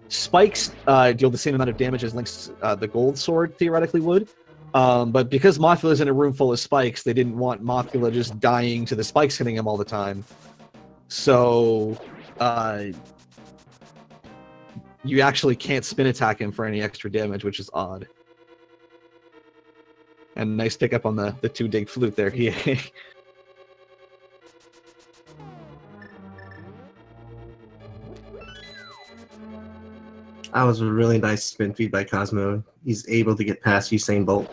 Spikes deal the same amount of damage as Link's the gold sword theoretically would, but because Mothula's in a room full of spikes, they didn't want Mothula just dying to the spikes hitting him all the time. So you actually can't spin attack him for any extra damage, which is odd. And nice pickup on the 2-dig flute there. That was a really nice spin feed by c0smoh. He's able to get past Usain Bolt.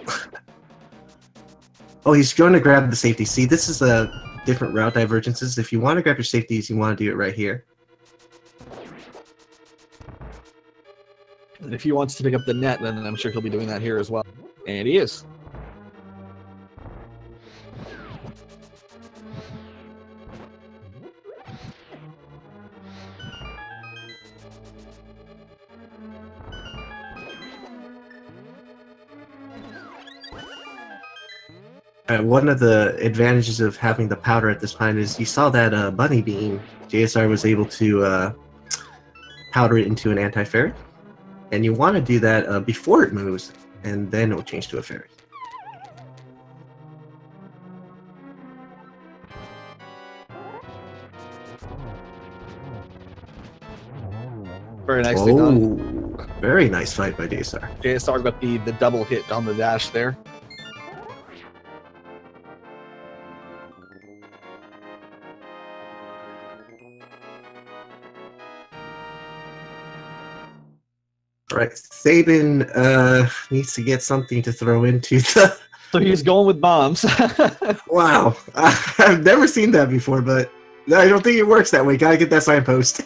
Oh, he's going to grab the safety. See, this is a different route divergences. If you want to grab your safeties, you want to do it right here. And if he wants to pick up the net, then I'm sure he'll be doing that here as well. And he is. One of the advantages of having the powder at this point is you saw that bunny beam. JSR was able to powder it into an anti-fairy. And you want to do that before it moves, and then it will change to a fairy. Very nicely done. Very nice fight by JSR. JSR got the double hit on the dash there. Alright, TheSabin needs to get something to throw into the... So he's going with bombs. Wow. I've never seen that before, but I don't think it works that way. Gotta get that signpost.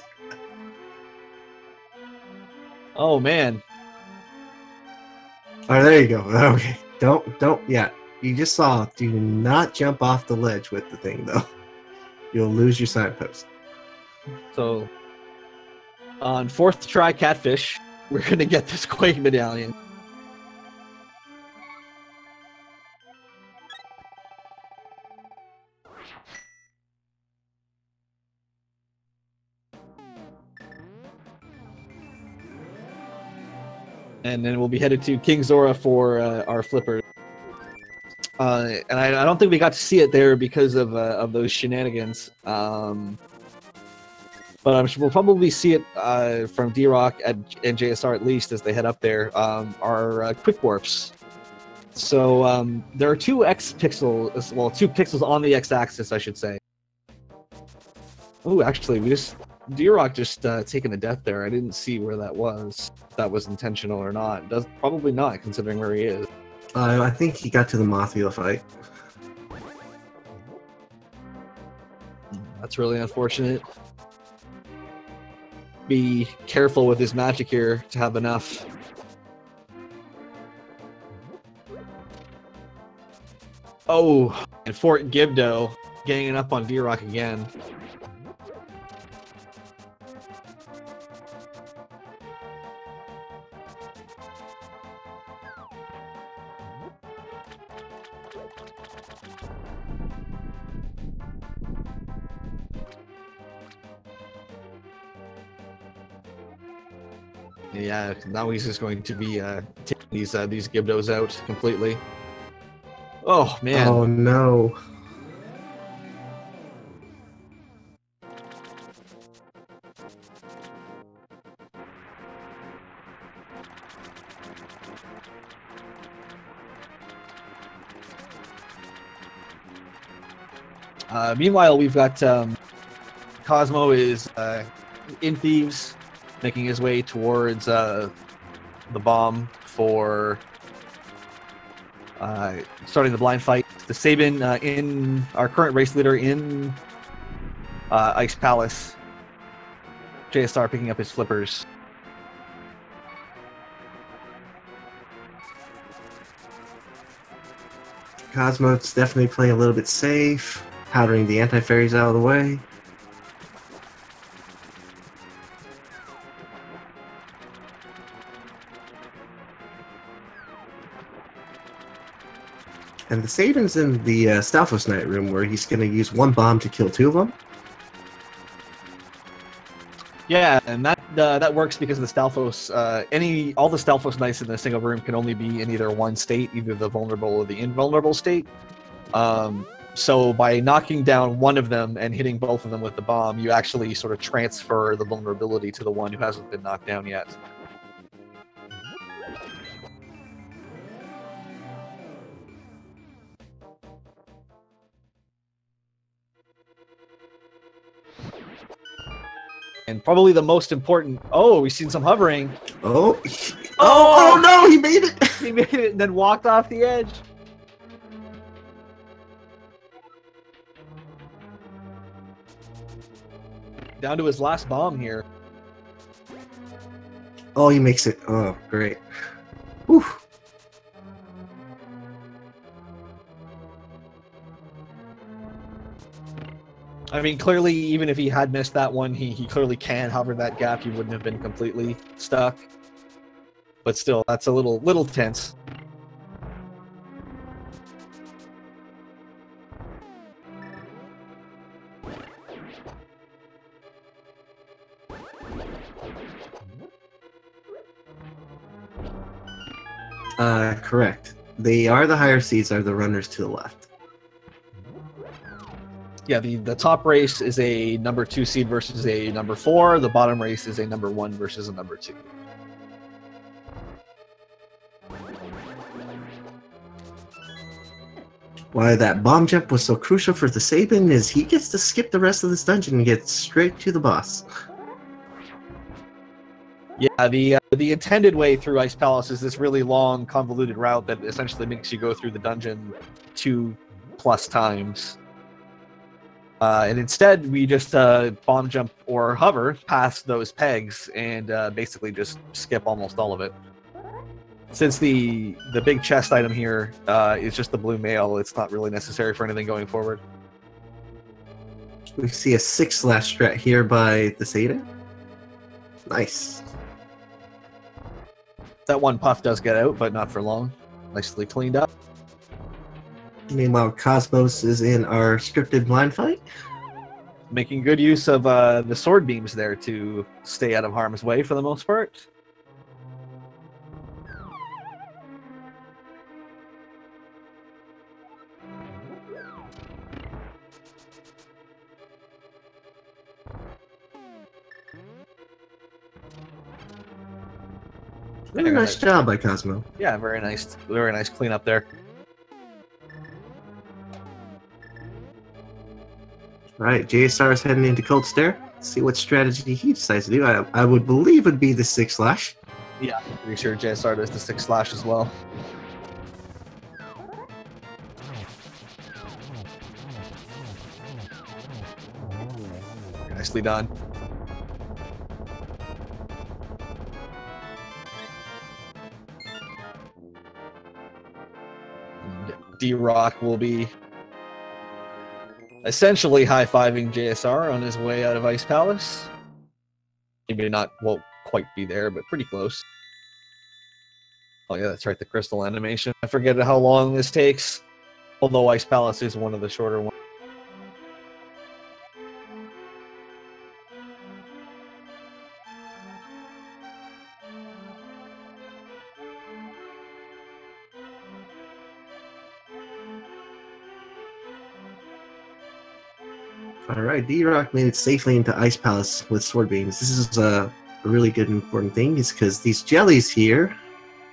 Oh, man. Alright, there you go. Okay. Don't, yeah. You just saw, do not jump off the ledge with the thing, though. You'll lose your signpost. So, on 4th try catfish, we're going to get this Quake medallion. And then we'll be headed to King Zora for our flipper. And I don't think we got to see it there because of those shenanigans. But I'm sure we'll probably see it from DRock and JSR at least as they head up there. Are quick warps. So there are 2 x-pixels, well, 2 pixels on the x-axis, I should say. Oh, actually, DRock just taken a death there. I didn't see where that was. If that was intentional or not. Probably not, considering where he is. I think he got to the Mothula fight. That's really unfortunate. Be careful with his magic here to have enough. Oh, and Fort Gibdo ganging up on DRock again. Yeah, now he's just going to be taking these Gibdos out completely. Oh man! Oh no! Meanwhile, we've got c0smoh is in Thieves, making his way towards the bomb for starting the blind fight. TheSabin in our current race leader in Ice Palace. JSR picking up his flippers. c0smoh's definitely playing a little bit safe, powdering the anti-fairies out of the way. And TheSabin's in the Stalfos Knight room where he's going to use 1 bomb to kill 2 of them. Yeah, and that works because the Stalfos, all the Stalfos Knights in a single room can only be in either one state, either the vulnerable or the invulnerable state. So by knocking down one of them and hitting both of them with the bomb, you actually sort of transfer the vulnerability to the one who hasn't been knocked down yet. And probably the most important... Oh, we've seen some hovering. Oh. Oh no, he made it! He made it and then walked off the edge. Down to his last bomb here. Oh, he makes it. Oh, great. Whew. I mean, clearly, even if he had missed that one, he clearly can hover that gap. He wouldn't have been completely stuck. But still, that's a little tense. Correct. They are the higher seeds, are the runners to the left. Yeah, the top race is a number 2 seed versus a number 4. The bottom race is a number 1 versus a number 2. Why that bomb jump was so crucial for TheSabin is he gets to skip the rest of this dungeon and get straight to the boss. Yeah, the intended way through Ice Palace is this really long, convoluted route that essentially makes you go through the dungeon 2+ times. And instead, we just bomb jump or hover past those pegs and basically just skip almost all of it. Since the big chest item here is just the blue mail, it's not really necessary for anything going forward. We see a 6/ strat here by TheSabin. Nice. That one puff does get out, but not for long. Nicely cleaned up. Meanwhile, Cosmos is in our scripted blind fight. Making good use of the sword beams there to stay out of harm's way for the most part. Really nice job by Cosmo. Yeah, very nice cleanup there. Alright, JSR is heading into Cold Stare. Let's see what strategy he decides to do. I would believe it'd be the 6/. Yeah, I'm pretty sure JSR does the 6/ as well. Nicely done. DRock will be essentially high-fiving JSR on his way out of Ice Palace. Maybe won't quite be there, but pretty close. Oh yeah, that's right, the crystal animation. I forget how long this takes, although Ice Palace is one of the shorter ones. Alright, DRock made it safely into Ice Palace with sword beams. This is a really good and important thing, is because these jellies here,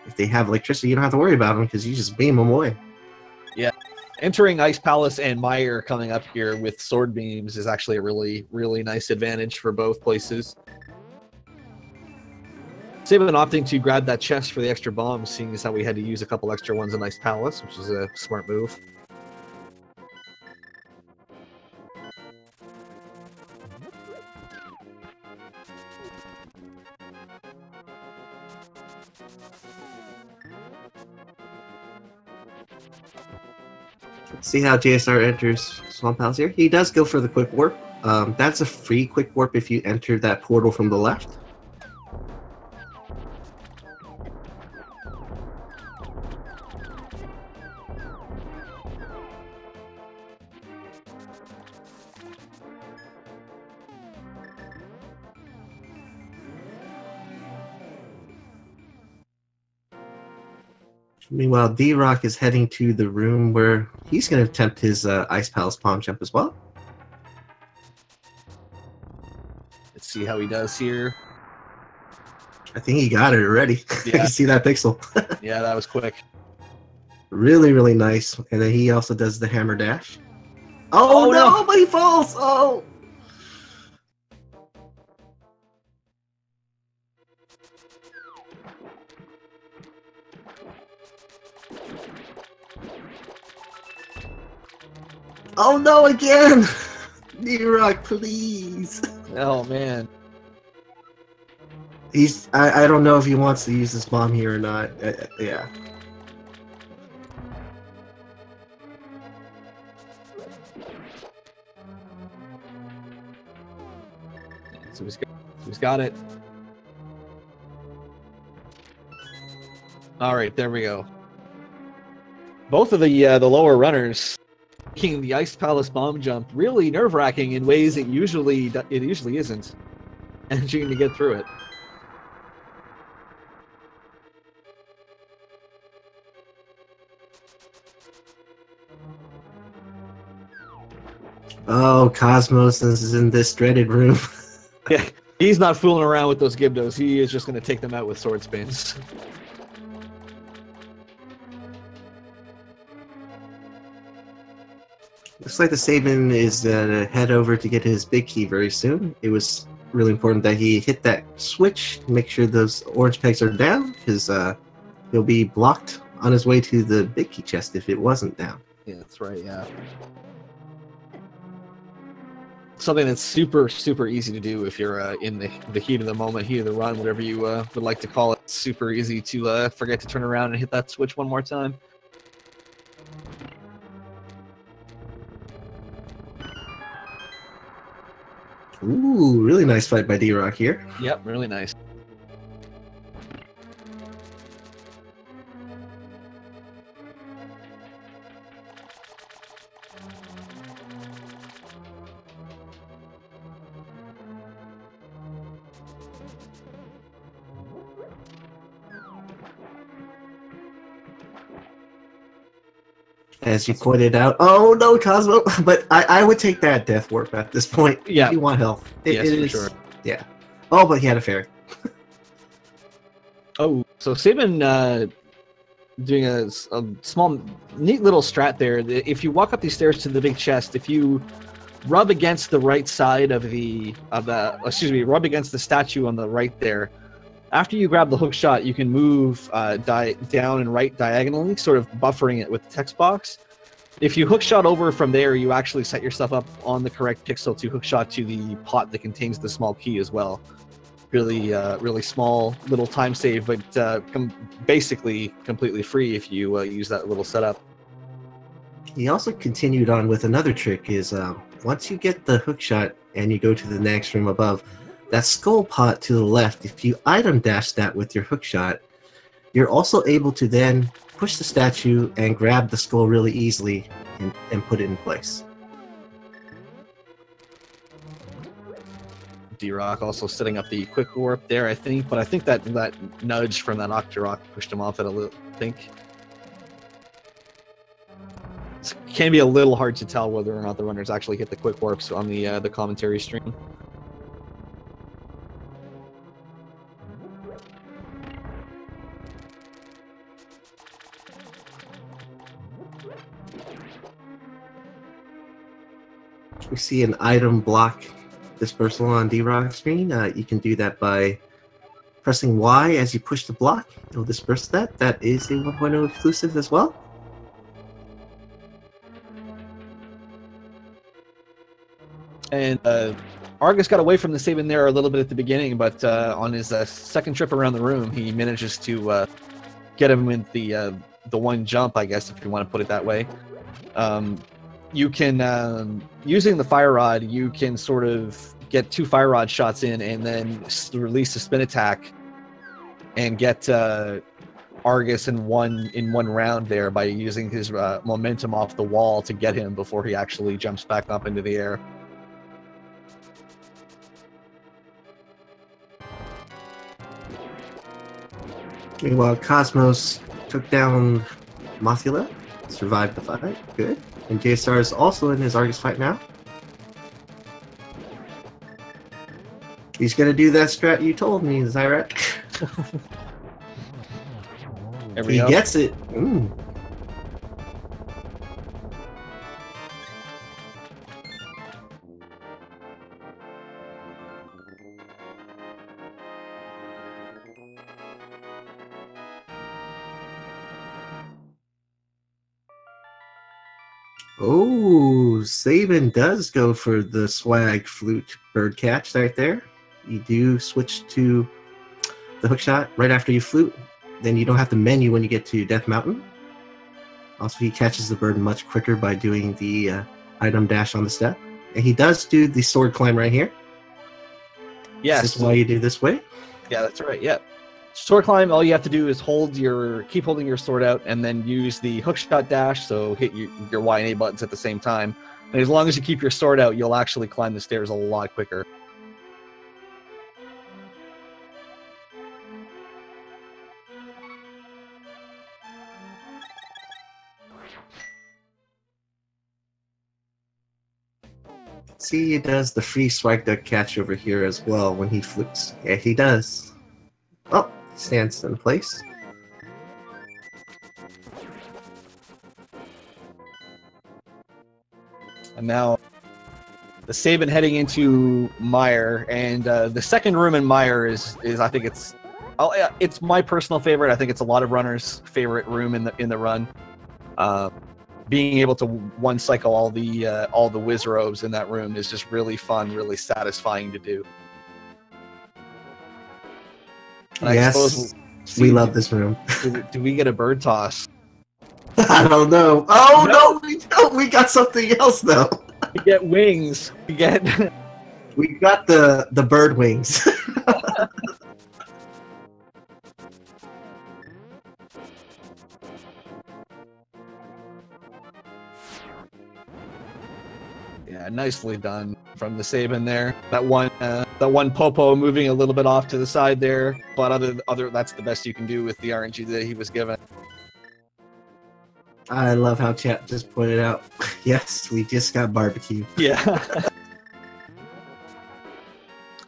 if they have electricity, you don't have to worry about them because you just beam them away. Yeah. Entering Ice Palace and Mire coming up here with sword beams is actually a really, really nice advantage for both places. TheSabin opting to grab that chest for the extra bombs, seeing as how we had to use a couple extra ones in Ice Palace, which is a smart move. Let's see how JSR enters Swamp House here. He does go for the quick warp. That's a free quick warp if you enter that portal from the left. Meanwhile, DRock is heading to the room where he's going to attempt his Ice Palace palm jump as well. Let's see how he does here. I think he got it already. Yeah. You can see that pixel. Yeah, that was quick. Really, really nice. And then he also does the hammer dash. Oh, no, but he falls! Oh! Oh no, again! DRock, please! Oh man. I don't know if he wants to use this bomb here or not. Yeah. So he's got it. All right, there we go. Both of the lower runners making the Ice Palace bomb jump really nerve-wracking in ways it usually isn't. Managing to get through it. Oh, Cosmos is in this dreaded room. Yeah, he's not fooling around with those Gibdos. He is just going to take them out with sword spins. Looks like TheSabin is head over to get his big key very soon. It was really important that he hit that switch, make sure those orange pegs are down, because he'll be blocked on his way to the big key chest if it wasn't down. Yeah, that's right, yeah. Something that's super, super easy to do if you're in the heat of the moment, heat of the run, whatever you would like to call it. Super easy to forget to turn around and hit that switch one more time. Ooh, really nice fight by DRock here. Yep, really nice. As you pointed out, oh no, Cosmo! But I would take that death warp at this point. Yeah, if you want health. Yes, it for is, sure. Yeah. Oh, but he had a fairy. Oh, so TheSabin doing a small, neat little strat there. If you walk up these stairs to the big chest, if you rub against the right side rub against the statue on the right there. After you grab the hook shot, you can move down and right diagonally, sort of buffering it with the text box. If you hook shot over from there, you actually set yourself up on the correct pixel to hook shot to the pot that contains the small key as well. Really, really small little time save, but basically completely free if you use that little setup. He also continued on with another trick is once you get the hook shot and you go to the next room above, that skull pot to the left, if you item dash that with your hook shot, you're also able to then push the statue and grab the skull really easily and put it in place. DRock also setting up the quick warp there, I think, but I think that nudge from that Octorok pushed him off it a little, I think. It can be a little hard to tell whether or not the runners actually hit the quick warps on the commentary stream. We see an item block dispersal on DRock's screen. You can do that by pressing Y as you push the block. It'll disperse that. That is a 1.0 exclusive as well. And Argus got away from TheSabin there a little bit at the beginning, but on his second trip around the room, he manages to get him with the one jump, I guess, if you want to put it that way. You can, using the fire rod, you can sort of get 2 fire rod shots in and then release a spin attack and get Argus in one round there by using his momentum off the wall to get him before he actually jumps back up into the air. Meanwhile, Cosmos took down Mothula, survived the fight. Good. And JSR is also in his Argus fight now. He's gonna do that strat you told me, Zyrat. He gets it. Ooh. Oh, Sabin does go for the swag flute bird catch right there. You do switch to the hook shot right after you flute. Then you don't have to menu when you get to Death Mountain. Also, he catches the bird much quicker by doing the item dash on the step. And he does do the sword climb right here. Yes. Is this why you do this way? Yeah, that's right. Yeah. Sword climb, all you have to do is keep holding your sword out and then use the hookshot dash, so hit your Y and A buttons at the same time. And as long as you keep your sword out, you'll actually climb the stairs a lot quicker. See, he does the free swag duck catch over here as well when he flutes. Yeah, he does. Oh, he stands in place. And now the Sabin heading into Mire, and the second room in Mire is I think it's my personal favorite. I think it's a lot of runners' favorite room in the run. Being able to one cycle all the whiz robes in that room is just really fun, really satisfying to do. And yes, I suppose we love this room. Do we get a bird toss? I don't know. Oh no, we don't. We got something else though. We get wings. We got the bird wings. Yeah, nicely done from the Sabin there. That one Popo moving a little bit off to the side there, but other that's the best you can do with the RNG that he was given. I love how chat just pointed out. Yes, we just got barbecue. Yeah.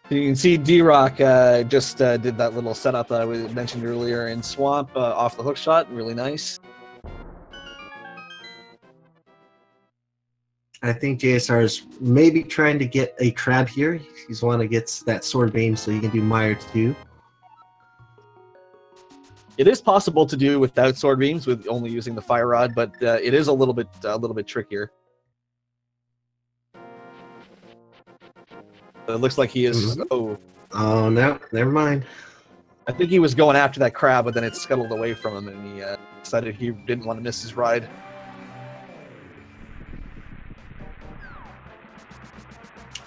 You can see DRock just did that little setup that I mentioned earlier in Swamp off the hook shot. Really nice. I think JSR is maybe trying to get a crab here. He's want to get that sword beam so he can do Mire too. It is possible to do without sword beams with only using the fire rod, but it is a little bit trickier. It looks like he is. Oh no, never mind. I think he was going after that crab, but then it scuttled away from him, and he decided he didn't want to miss his ride.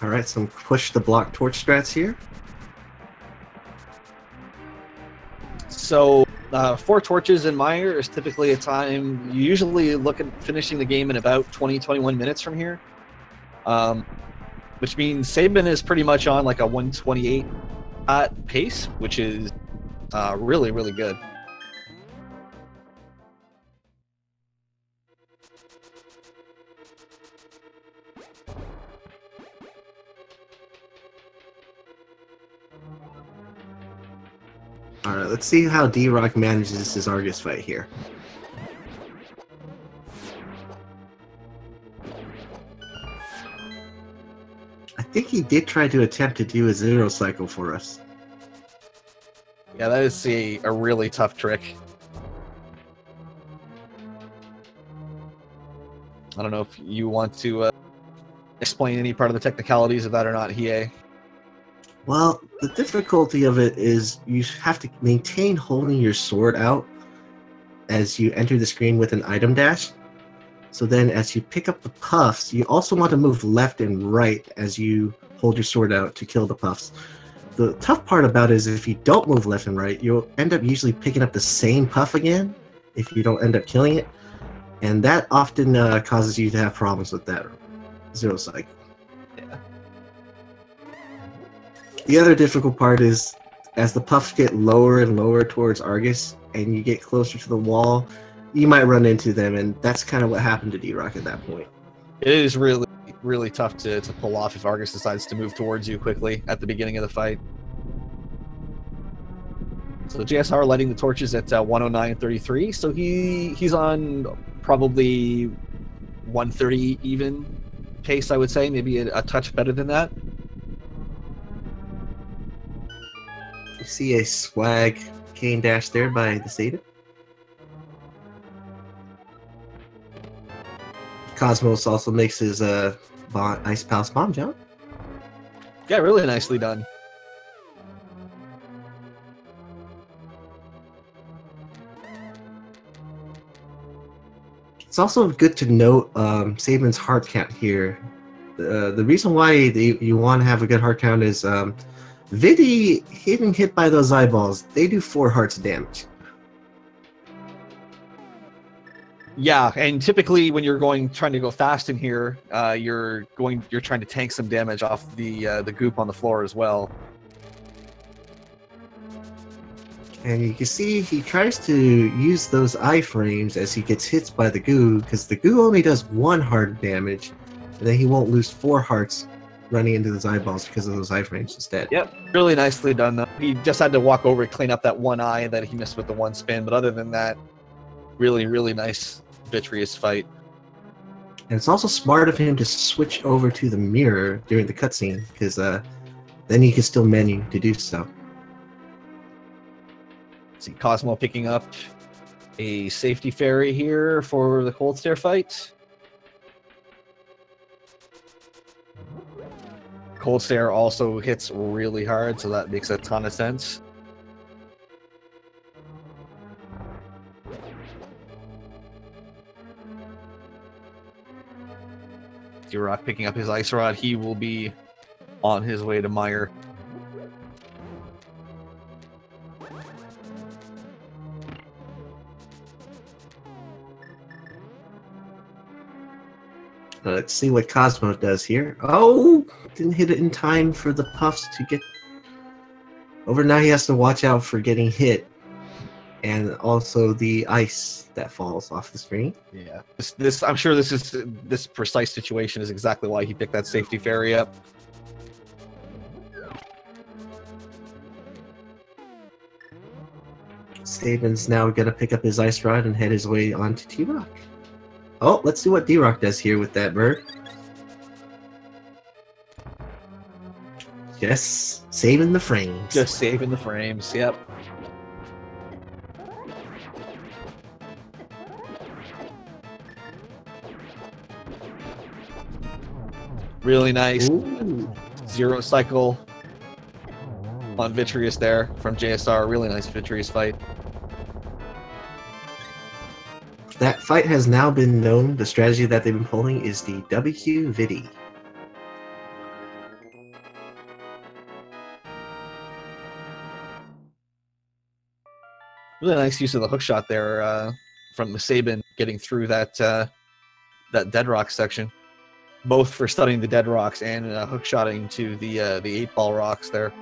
All right, some push the block torch strats here. So 4 torches in Mire is typically a time you usually look at finishing the game in about 20-21 minutes from here, which means Sabin is pretty much on like a 128 pace, which is really, really good. Alright, let's see how DRock manages his Argus fight here. I think he did try to attempt to do a 0 cycle for us. Yeah, that is a really tough trick. I don't know if you want to explain any part of the technicalities of that or not, Hiei. Well, the difficulty of it is you have to maintain holding your sword out as you enter the screen with an item dash. So then as you pick up the puffs, you also want to move left and right as you hold your sword out to kill the puffs. The tough part about it is if you don't move left and right, you'll end up usually picking up the same puff again if you don't end up killing it. And that often causes you to have problems with that 0 cycle. Yeah. The other difficult part is as the puffs get lower and lower towards Argus and you get closer to the wall, you might run into them, and that's kind of what happened to DRock at that point. It is really, really tough to pull off if Argus decides to move towards you quickly at the beginning of the fight. So JSR lighting the torches at 109.33, so he's on probably 130 even pace, I would say, maybe a touch better than that. You see a swag cane dash there by TheSabin. Cosmos also makes his Ice Palace bomb jump. Yeah, really nicely done. It's also good to note Sabin's hard count here. The reason why you want to have a good hard count is Vidi getting hit by those eyeballs. They do 4 hearts of damage. Yeah, and typically when you're trying to go fast in here, you're trying to tank some damage off the goop on the floor as well. And you can see he tries to use those iframes as he gets hit by the goo, because the goo only does 1 heart damage, and then he won't lose 4 hearts running into those eyeballs because of those iframes instead. Yep, really nicely done though. He just had to walk over and clean up that 1 eye that he missed with the 1 spin, but other than that, really, really nice Vitreous fight. And it's also smart of him to switch over to the mirror during the cutscene, because then he can still menu to do so. See Cosmo picking up a safety fairy here for the Cold Stare fight. Cold Stare also hits really hard, so that makes a ton of sense. DRock picking up his Ice Rod. He will be on his way to Mire. Let's see what Cosmo does here. Oh, didn't hit it in time for the puffs to get over. Now he has to watch out for getting hit, and also the ice that falls off the screen. Yeah, this I'm sure this precise situation is exactly why he picked that safety fairy up. Sabin's now gonna pick up his Ice Rod and head his way onto DRock. Oh, let's see what DRock does here with that bird. Yes, saving the frames. Just saving the frames, yep. Really nice. Ooh. 0 cycle on Vitreous there from JSR. Really nice Vitreous fight. That fight has now been known. The strategy that they've been pulling is the WQ Vidi. Really nice use of the hookshot there from the TheSabin getting through that that dead rock section, both for stunning the dead rocks and hookshotting to the 8-ball rocks there.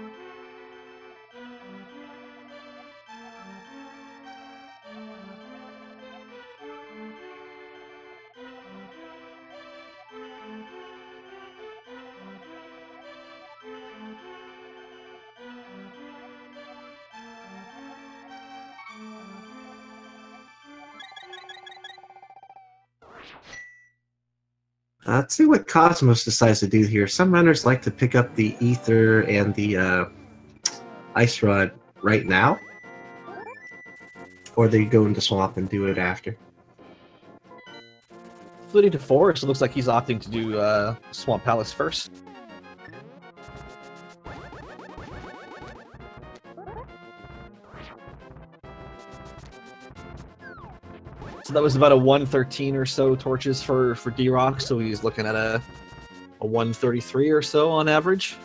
Let's see what Cosmos decides to do here. Some runners like to pick up the Ether and the Ice Rod right now, or they go into Swamp and do it after. Fleeting to Forest, it looks like he's opting to do Swamp Palace first. So that was about a 113 or so torches for DRock, so he's looking at a 133 or so on average.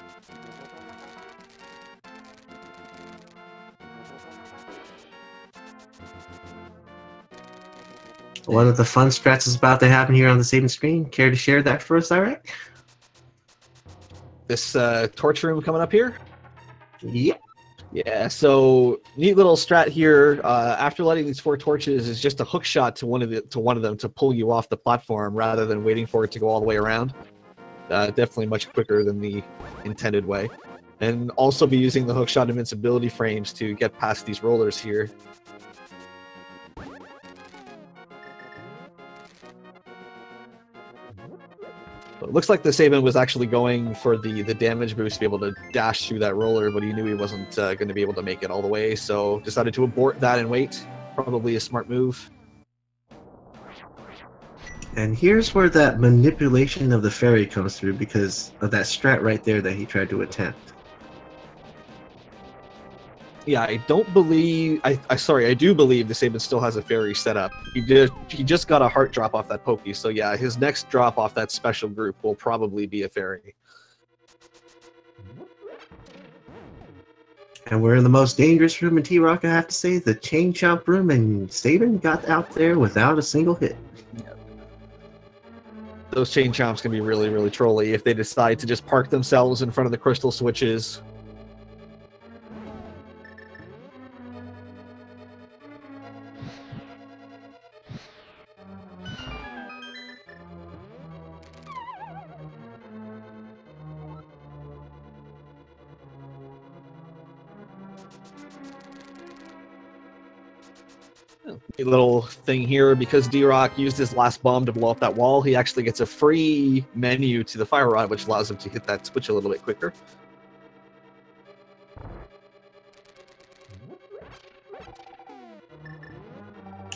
One of the fun strats is about to happen here on the TheSabin screen. Care to share that for us, DRock? This torch room coming up here? Yep. Yeah, so neat little strat here. After lighting these 4 torches is just a hook shot to one of them to pull you off the platform rather than waiting for it to go all the way around. Definitely much quicker than the intended way. And also be using the hook shot invincibility frames to get past these rollers here. It looks like the TheSabin was actually going for the damage boost to be able to dash through that roller, but he knew he wasn't going to be able to make it all the way, so decided to abort that and wait. Probably a smart move. And here's where that manipulation of the fairy comes through because of that strat right there that he tried to attempt. Yeah, I don't believe. I do believe TheSabin still has a fairy set up. He just got a heart drop off that pokey, so yeah, his next drop off that special group will probably be a fairy. And we're in the most dangerous room in T-Rock, I have to say, the Chain Chomp room, and Sabin got out there without a single hit. Yep. Those Chain Chomps can be really, really trolly if they decide to just park themselves in front of the crystal switches. A little thing here, because DRock used his last bomb to blow up that wall, he actually gets a free menu to the fire rod, which allows him to hit that switch a little bit quicker.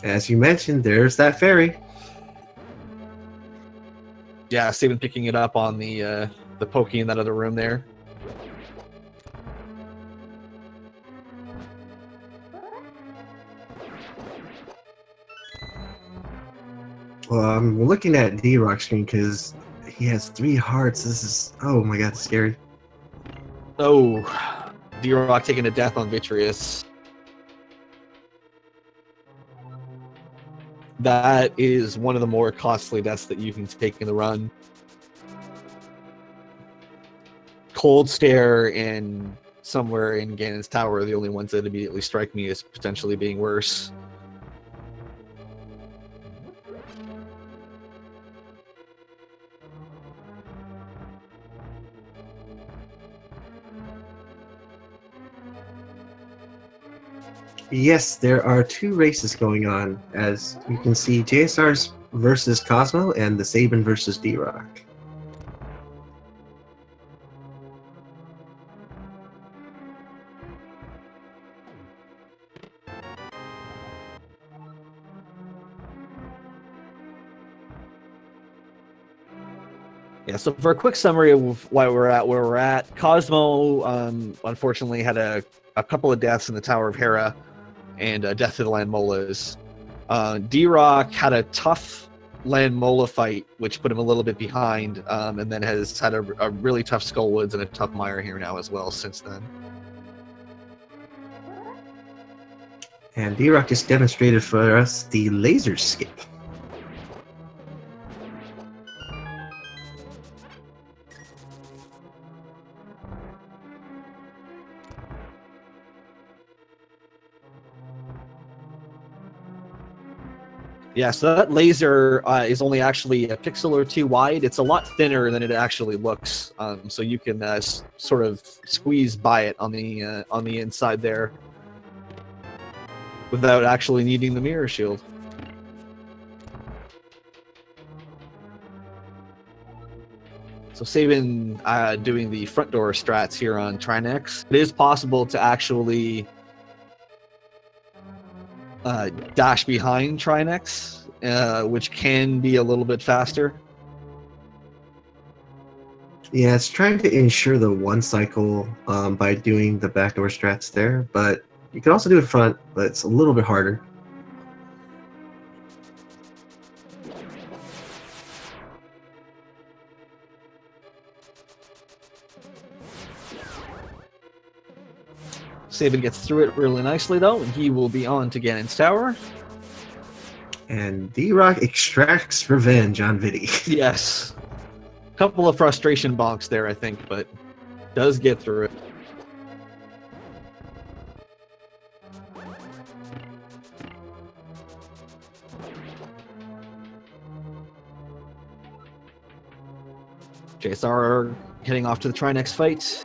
As you mentioned, there's that fairy. Yeah, Sabin picking it up on the pokey in that other room there. Well, I'm looking at DRock's screen because he has 3 hearts. This is, oh my god, scary. Oh, DRock taking a death on Vitreous. That is one of the more costly deaths that you can take in the run. Cold Stare and somewhere in Ganon's Tower are the only ones that immediately strike me as potentially being worse. Yes, there are 2 races going on, as you can see, JSR's versus c0smoh and TheSabin versus DRock. Yeah, so for a quick summary of why we're at where we're at, c0smoh unfortunately had a couple of deaths in the Tower of Hera and a death to the Land Molas. DRock had a tough Land Mola fight, which put him a little bit behind, and then has had a really tough Skullwoods and a tough Mire here now as well since then. And DRock just demonstrated for us the laser skip. Yeah, so that laser is only actually a pixel or 2 wide. It's a lot thinner than it actually looks, so you can sort of squeeze by it on the inside there without actually needing the mirror shield. So Sabin doing the front door strats here on Trinex. It is possible to actually dash behind Trinex, which can be a little bit faster. Yeah, it's trying to ensure the 1 cycle by doing the backdoor strats there, but you can also do it front, but it's a little bit harder. Sabin gets through it really nicely, though, and he will be on to Ganon's Tower. And DRock extracts revenge on Viddy. Yes. Couple of frustration bonks there, I think, but does get through it. JSR heading off to the Trinex fight.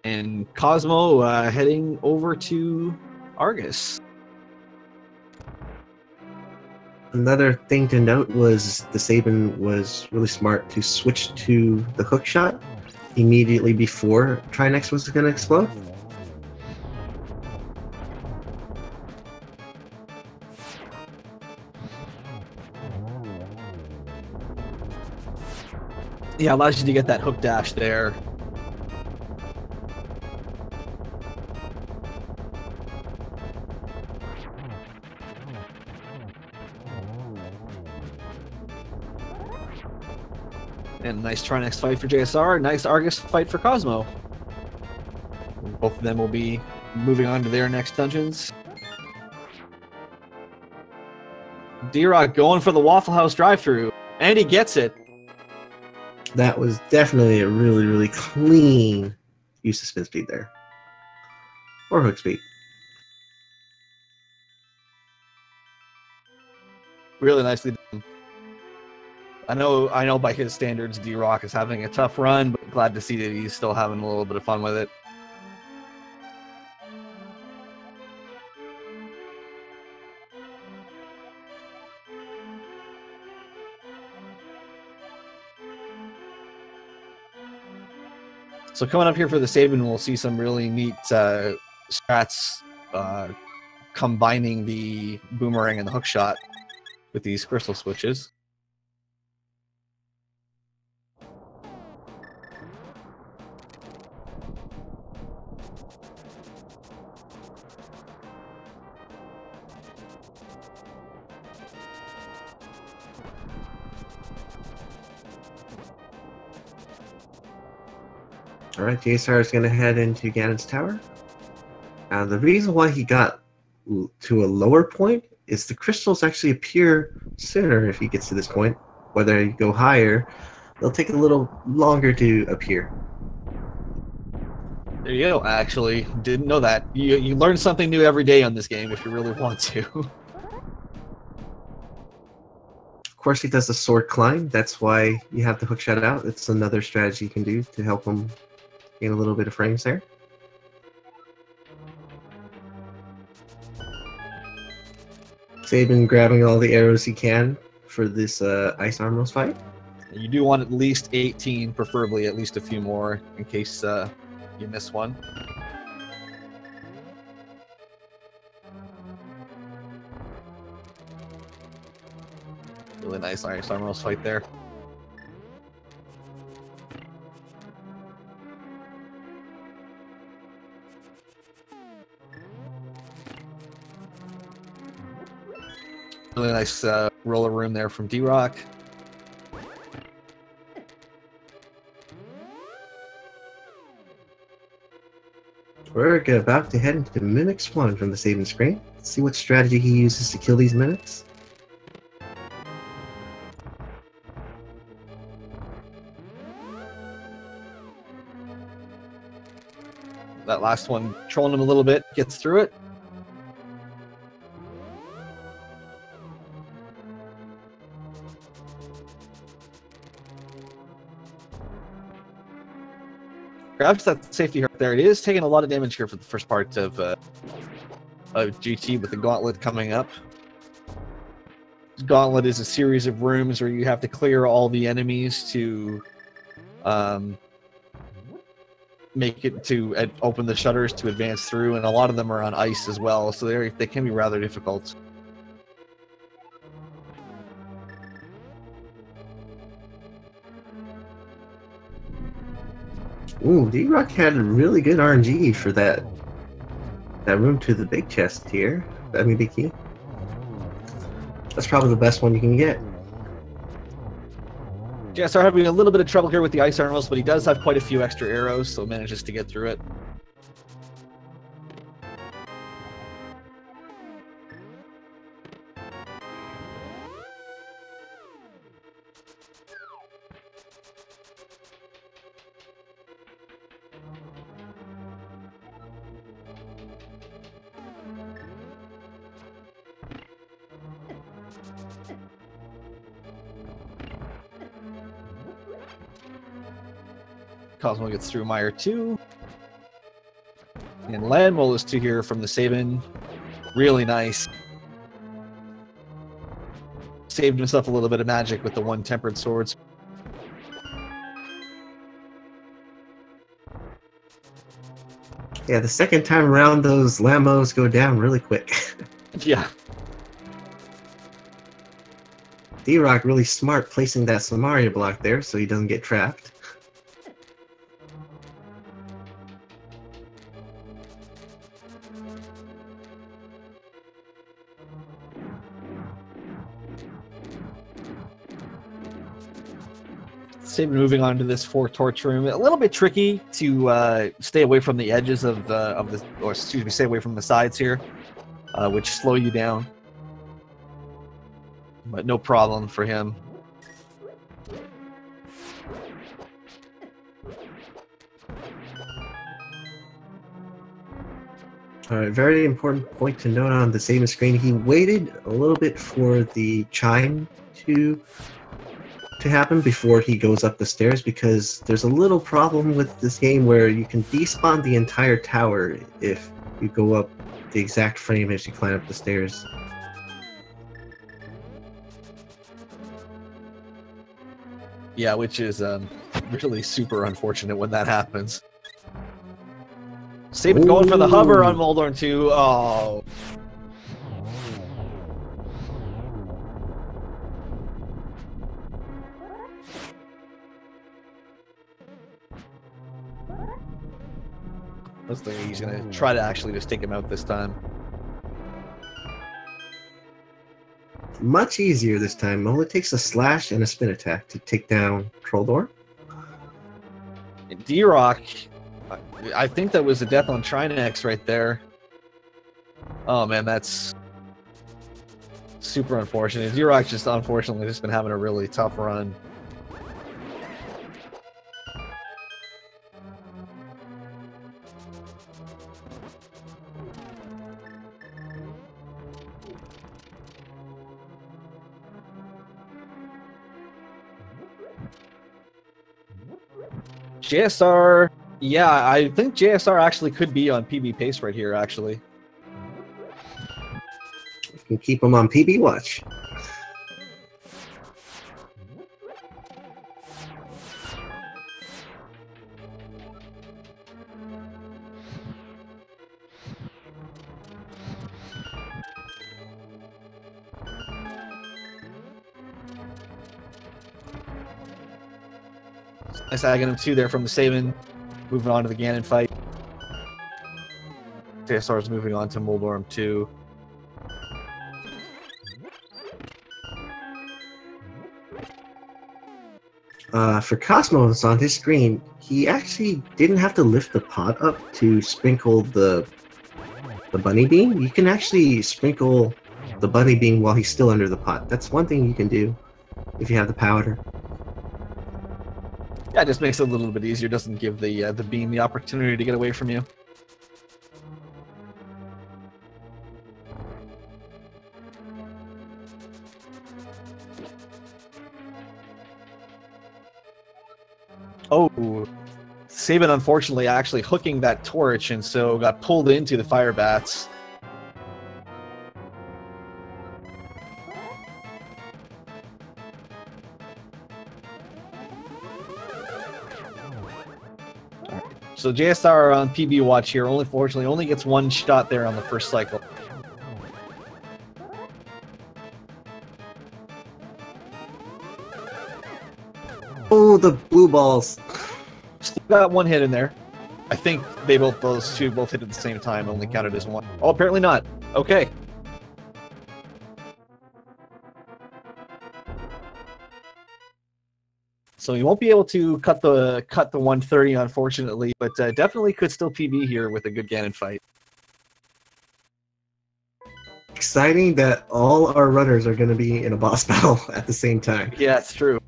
And c0smoh heading over to Argus. Another thing to note was TheSabin was really smart to switch to the hook shot immediately before Trinex was going to explode. Yeah, allows you to get that hook dash there. And nice Trinex fight for JSR, nice Argus fight for c0smoh. Both of them will be moving on to their next dungeons. DRock going for the Waffle House drive-thru, and he gets it. That was definitely a really, really clean use of spin speed there. Or hook speed. Really nicely done. I know by his standards, DRock is having a tough run, but glad to see that he's still having a little bit of fun with it. So coming up here for the TheSabin, we'll see some really neat strats combining the boomerang and the hook shot with these crystal switches. Alright, JSR is going to head into Ganon's tower. The reason why he got to a lower point is the crystals actually appear sooner if he gets to this point. Whether you go higher, they'll take a little longer to appear. There you go, actually. Didn't know that. You learn something new every day on this game if you really want to. Of course, he does the sword climb. That's why you have the hook shot out. It's another strategy you can do to help him gain a little bit of frames there. TheSabin grabbing all the arrows he can for this Ice Armor's fight. You do want at least 18, preferably at least a few more, in case you miss one. Really nice Ice Armor's fight there. Really nice roller room there from DRock. We're about to head into Mimic Spawn from the TheSabin screen. Let's see what strategy he uses to kill these mimics. That last one trolling him a little bit, gets through it. Grabs that safety hook there. It is taking a lot of damage here for the first part of GT with the gauntlet coming up. Gauntlet is a series of rooms where you have to clear all the enemies to make it to open the shutters to advance through, and a lot of them are on ice as well, so they can be rather difficult. Ooh, DRock had really good RNG for that room to the big chest here. I mean, big key. That's probably the best one you can get. JSR having a little bit of trouble here with the ice arrows, but he does have quite a few extra arrows, so manages to get through it. c0smoh gets through Mire 2. And Landwell is 2 here from the TheSabin. Really nice. Saved himself a little bit of magic with the 1 tempered swords. Yeah, the second time around, those Lambos go down really quick. Yeah. DRock really smart placing that Samaria block there so he doesn't get trapped. SabIn moving on to this 4 torch room. A little bit tricky to stay away from the edges of the or excuse me, stay away from the sides here, which slow you down. But no problem for him. Alright, very important point to note on the SabIn screen. He waited a little bit for the chime to happen before he goes up the stairs, because there's a little problem with this game where you can despawn the entire tower if you go up the exact frame as you climb up the stairs. Yeah, which is really super unfortunate when that happens. SabIn going for the hover on Moldorm 2. Oh. Looks like he's going to try to actually just take him out this time. Much easier this time. It only takes a slash and a spin attack to take down Trolldor. DRock, I think that was a death on Trinex right there. Oh man, that's super unfortunate. DRock just unfortunately just been having a really tough run. JSR, yeah, I think JSR actually could be on PB pace right here, actually. You can keep him on PB watch. Nice Aghanim 2 there from the SabIn. Moving on to the Ganon fight. JSR is moving on to Moldorm 2. For c0smoh on his screen, he actually didn't have to lift the pot up to sprinkle the bunny bean. You can actually sprinkle the bunny bean while he's still under the pot. That's one thing you can do if you have the powder. Yeah, it just makes it a little bit easier. Doesn't give the beam the opportunity to get away from you. Oh, SabIn unfortunately actually hooking that torch, and so got pulled into the fire bats. So JSR on PB watch here, fortunately only gets one shot there on the first cycle. Oh, the blue balls. Still got one hit in there. I think those two both hit at the same time, only counted as one. Oh, apparently not. Okay. So you won't be able to cut the 130, unfortunately, but definitely could still PB here with a good Ganon fight. Exciting that all our runners are going to be in a boss battle at the same time. Yeah, it's true.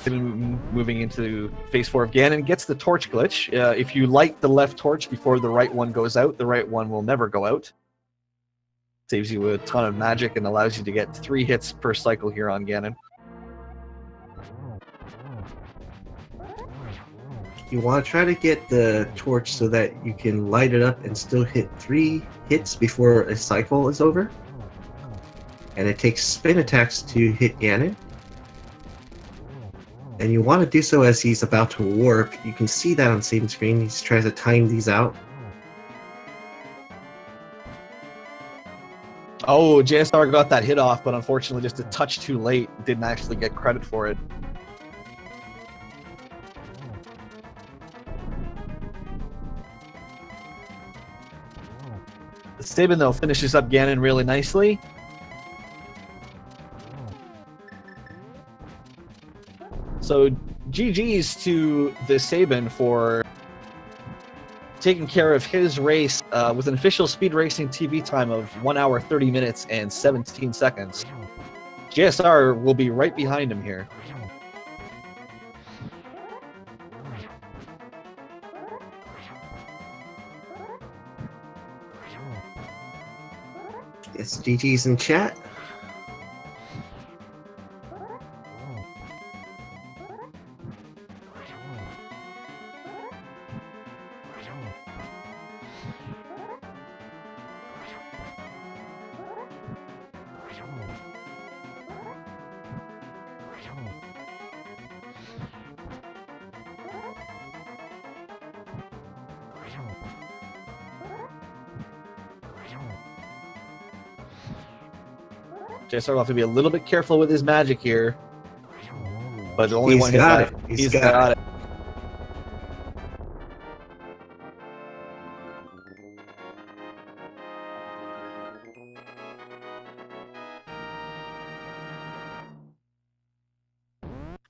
Moving into phase 4 of Ganon, gets the torch glitch. If you light the left torch before the right one goes out, the right one will never go out. Saves you a ton of magic and allows you to get 3 hits per cycle here on Ganon. You want to try to get the torch so that you can light it up and still hit 3 hits before a cycle is over. And it takes spin attacks to hit Ganon. And you want to do so as he's about to warp. You can see that on SabIn screen. He tries to time these out. Oh, JSR got that hit off, but unfortunately just a touch too late. Didn't actually get credit for it. TheSabin, though, finishes up Ganon really nicely. So GG's to TheSabin for taking care of his race with an official speed racing TV time of 1 hour 30 minutes and 17 seconds. JSR will be right behind him here. It's GG's in chat. JSR will have to be a little bit careful with his magic here. But the only He's one hit got by it. He's got it.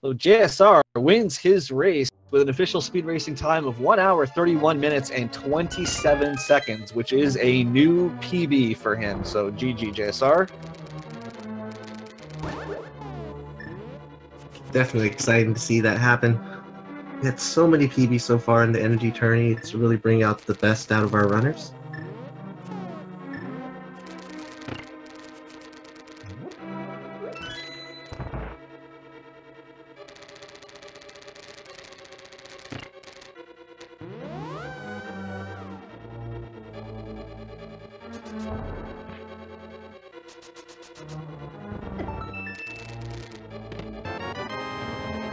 So JSR wins his race with an official speed racing time of 1 hour 31 minutes and 27 seconds, which is a new PB for him. So GG JSR. Definitely exciting to see that happen. We had so many PBs so far in the energy tourney. It's really bringing out the best out of our runners.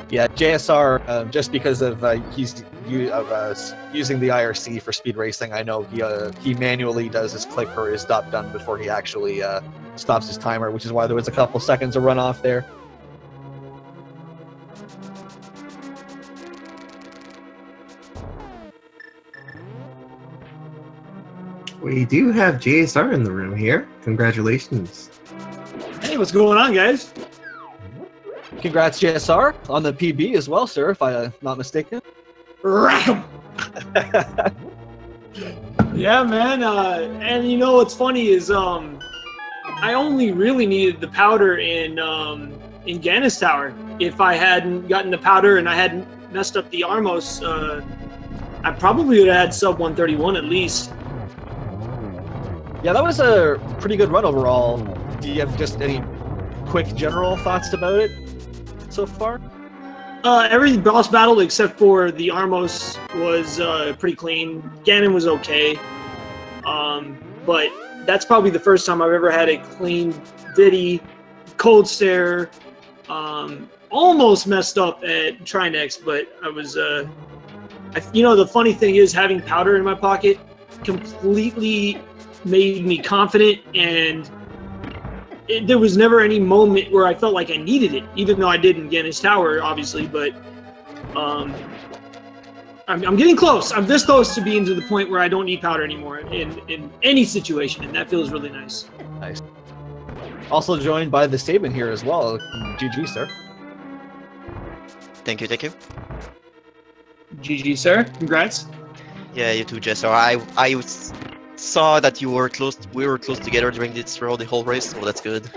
Yeah, JSR, just because of he's using the IRC for speed racing, I know he manually does his click or his stop done before he actually stops his timer, which is why there was a couple seconds of runoff there. We do have JSR in the room here. Congratulations. Hey, what's going on, guys? Congrats, JSR, on the PB as well, sir, if I'm not mistaken. Rack 'em! Yeah, man. And you know what's funny is I only really needed the powder in Ganon's Tower. If I hadn't gotten the powder and I hadn't messed up the Armos, I probably would have had sub 131 at least. Yeah, that was a pretty good run overall. Do you have just any quick general thoughts about it so far? Every boss battle except for the Armos was pretty clean. Ganon was okay. But that's probably the first time I've ever had a clean Diddy, cold stare, almost messed up at Trinex, but I was, you know, the funny thing is having powder in my pocket completely made me confident, and there was never any moment where I felt like I needed it, even though I did in Ganon's Tower, obviously, but I'm getting close. I'm this close to being to the point where I don't need powder anymore in any situation, and that feels really nice. Nice. Also joined by TheSabin here as well. GG, sir. Thank you, thank you. GG, sir. Congrats. Yeah, you too, Jess. I saw that we were close together during the whole race, so that's good.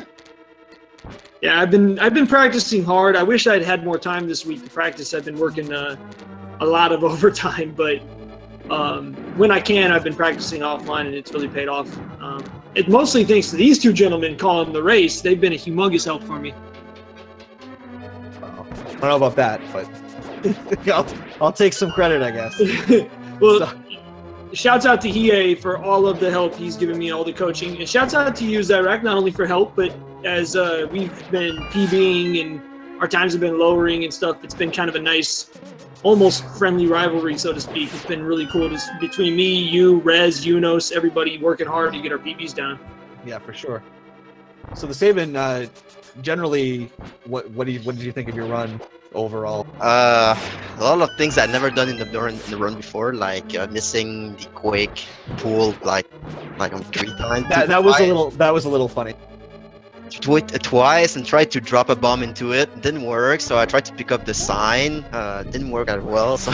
Yeah, I've been practicing hard. I wish I'd had more time this week to practice. I've been working a lot of overtime, but when I can, I've been practicing offline, and it's really paid off. It mostly thanks to these two gentlemen calling the race. They've been a humongous help for me. I don't know about that, but I'll take some credit, I guess. Well, So, shouts out to Hie for all of the help he's given me, all the coaching. And shouts out to you, Zyrek, not only for help, but as we've been PBing and our times have been lowering and stuff, it's been kind of a nice, almost friendly rivalry, so to speak. It's been really cool between me, you, Rez, Unos, everybody working hard to get our PBs down. Yeah, for sure. So TheSabin, generally, what did you think of your run overall? A lot of things I'd never done in the run before, like missing the Quake pool like on 3 times. That was a little funny. Do it twice and tried to drop a bomb into it. Didn't work, so I tried to pick up the sign. Didn't work as well. So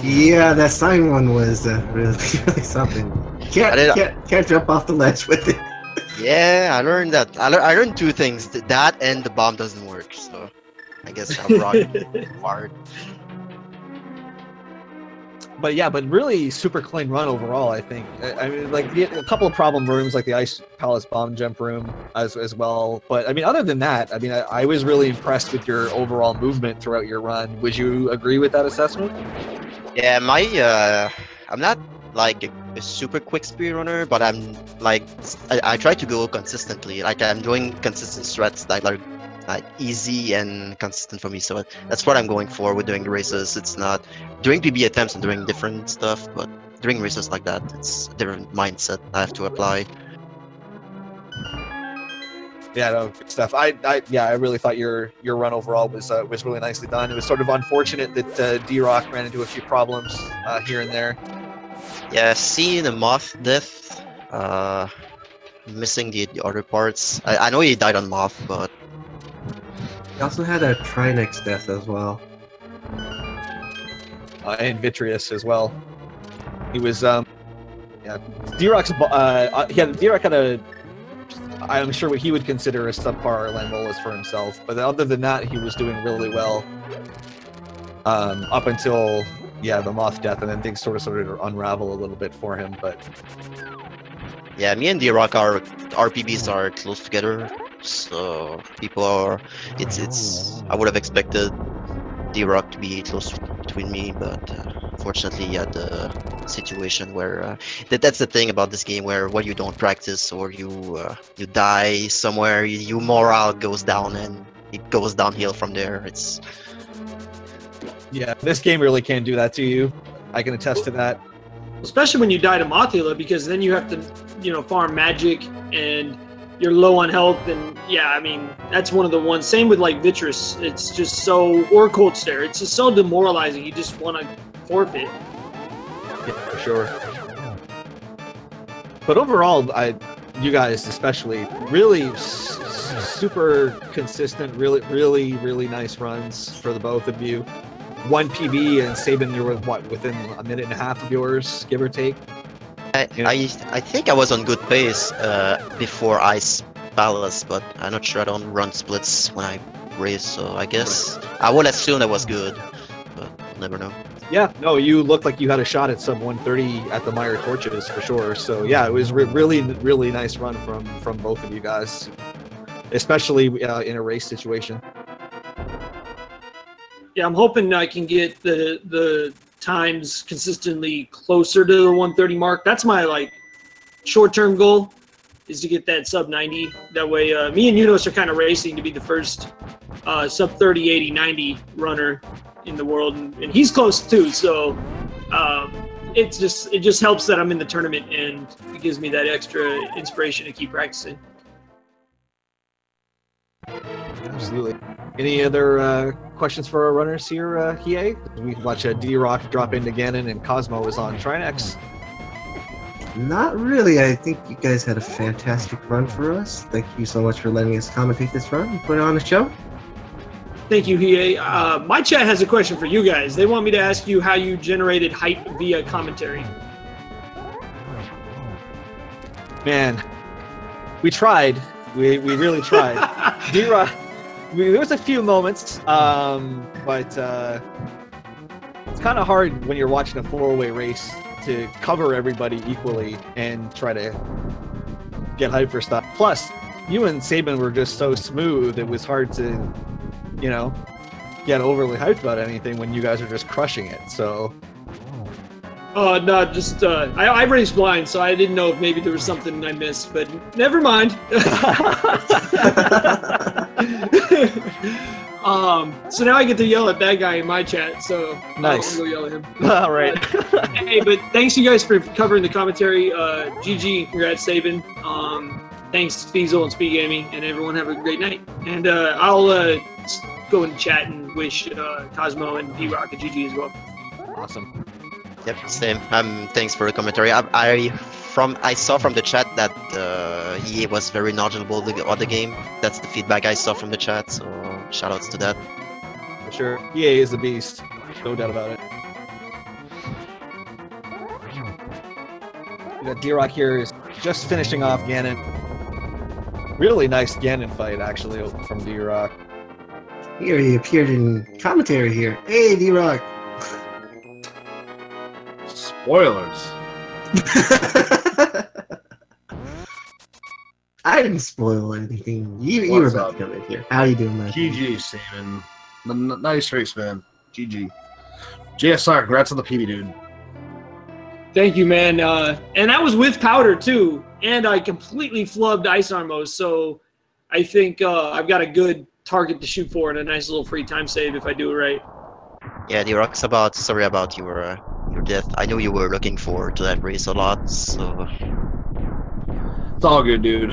yeah, that sign one was really something. Can't jump off the ledge with it. Yeah, I learned that. I learned 2 things: that and the bomb doesn't work. So I guess I'm wrong. Hard. But yeah, but really super clean run overall, I think. I mean, like a couple of problem rooms, like the Ice Palace bomb jump room as well. But I mean, other than that, I mean, I was really impressed with your overall movement throughout your run. Would you agree with that assessment? Yeah, I'm not like a super quick speedrunner, but I'm like I try to go consistently. Like I'm doing consistent strats that are like easy and consistent for me. So that's what I'm going for with doing the races. It's not doing PB attempts and doing different stuff, but doing races like that, it's a different mindset I have to apply. Yeah, no, good stuff. I really thought your run overall was really nicely done. It was sort of unfortunate that DRock ran into a few problems here and there. Yeah, seeing the Moth death, missing the other parts. I know he died on Moth, but He also had a Trinex death as well. And Vitreous as well. He was yeah, DRock's DRock had a, I'm sure what he would consider a subpar Lambolas for himself, but other than that, he was doing really well up until the Moth death, and then things sort of unravel a little bit for him. But yeah, me and DRock, our RPBs are close together, so people are. It's. I would have expected DRock to be close between me, but fortunately, he had a situation where that's the thing about this game, where when you don't practice or you die somewhere, your morale goes down and it goes downhill from there. It's. Yeah, this game really can do that to you. I can attest to that. Especially when you die to Mothula, because then you have to, farm magic and you're low on health. And yeah, I mean, that's one of the ones. Same with like Vitreous. It's just so, or Cold Stare. It's just so demoralizing. You just want to forfeit. Yeah, for sure. But overall, you guys especially, really super consistent, really nice runs for the both of you. 1 PB, and Sabin, you were within a minute and a half of yours, give or take? I think I was on good pace before Ice Palace, but I'm not sure. I don't run splits when I race, so I guess I would assume that was good, but I'll never know. Yeah, no, you looked like you had a shot at sub 130 at the Mire Torches for sure. So yeah, it was really nice run from both of you guys, especially in a race situation. Yeah, I'm hoping I can get the times consistently closer to the 130 mark. That's my short-term goal, is to get that sub 90. That way, me and Unos are kind of racing to be the first sub 30, 80, 90 runner in the world, and he's close too. So it just helps that I'm in the tournament, and it gives me that extra inspiration to keep practicing. Absolutely. Any other questions for our runners here, Hiei? We can watch DRock drop into Ganon, and c0smoh is on Trinex. Not really. I think you guys had a fantastic run for us. Thank you so much for letting us commentate this run and put it on the show. Thank you, Hiei. My chat has a question for you guys. They want me to ask you how you generated hype via commentary. Man, we tried. We really tried. DRock, there was a few moments, but it's kind of hard when you're watching a four-way race to cover everybody equally and try to get hype for stuff. Plus, you and Sabin were just so smooth, it was hard to, get overly hyped about anything when you guys are just crushing it, so... No, just, I raced blind, so I didn't know if maybe there was something I missed, but never mind. So now I get to yell at that guy in my chat. So Nice. I'll go yell at him. All right. Hey, but thanks you guys for covering the commentary. GG, congrats, Sabin. Thanks, Feasel and Speed Gaming, and everyone have a great night. And I'll go in the chat and wish c0smoh and DRock a GG as well. Awesome. Yep, same. Thanks for the commentary. I saw from the chat that EA was very knowledgeable on the game. That's the feedback I saw from the chat. So shoutouts to that. For sure. EA is a beast. No doubt about it. We got DRock here is just finishing off Ganon. Really nice Ganon fight, actually, from DRock. Here, he appeared in commentary here. Hey, DRock. Spoilers. I didn't spoil anything. You were about to come in here. How you doing, man? GG, Steven. Nice race, man. GG. JSR, congrats on the PB, dude. Thank you, man. And that was with powder, too. And I completely flubbed Ice Armos, so I think I've got a good target to shoot for and a nice little free time save if I do it right. Yeah, DRock, sorry about your death. I know you were looking forward to that race a lot, so... It's all good, dude.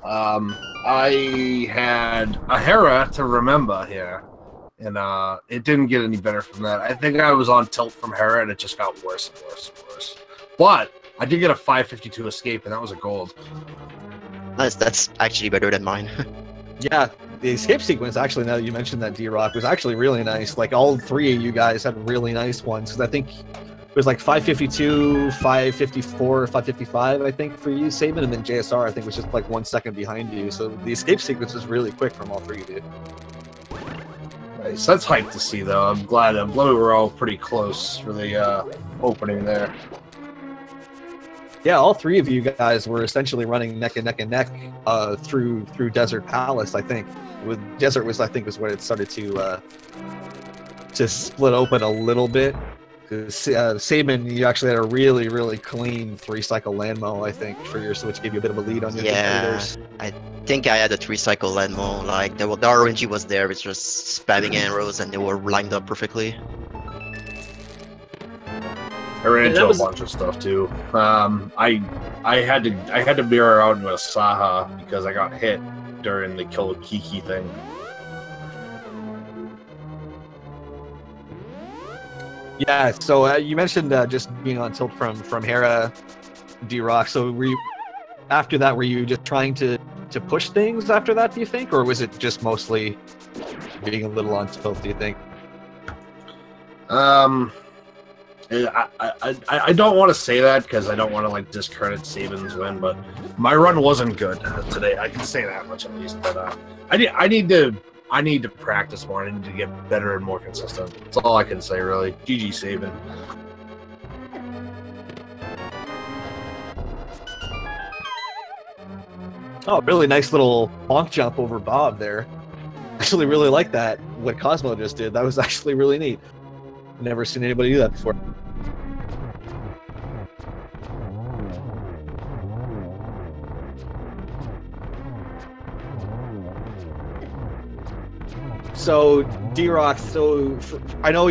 I had a Hera to remember here, and it didn't get any better from that. I think I was on tilt from Hera, and it just got worse and worse and worse. But I did get a 552 escape, and that was a gold. Nice, that's actually better than mine. Yeah, the escape sequence, actually, now that you mentioned that, DRock, was actually really nice. Like, all three of you guys had really nice ones, because I think it was like 552, 554, 555, I think, for you, Sabin, and then JSR, I think, was just like 1 second behind you. So the escape sequence was really quick from all three of you. Nice. That's hype to see, though. I'm glad we were all pretty close for the opening there. Yeah, all three of you guys were essentially running neck and neck through Desert Palace, I think. With Desert was, I think, was where it started to split open a little bit. Sabin, you actually had a really, really clean 3-cycle landmo, I think, for your Switch, gave you a bit of a lead on your competitors. I think I had a 3-cycle landmo. Like, the RNG was there, it's just spamming arrows, and they were lined up perfectly. I ran into a bunch of stuff too. I had to mirror out with Saha because I got hit during the kill Kiki thing. Yeah, so you mentioned just being on tilt from Hera, DRock. So were you, after that, were you just trying to push things after that, do you think? Or was it just mostly being a little on tilt, do you think? I don't want to say that because I don't want to like discredit Sabin's win, but my run wasn't good today. I can say that much at least. But I need to practice more. I need to get better and more consistent. That's all I can say, really. GG, Sabin. Oh, really nice little bonk jump over Bob there. Actually really like that, what c0smoh just did. That was actually really neat. Never seen anybody do that before. So, DRock, I know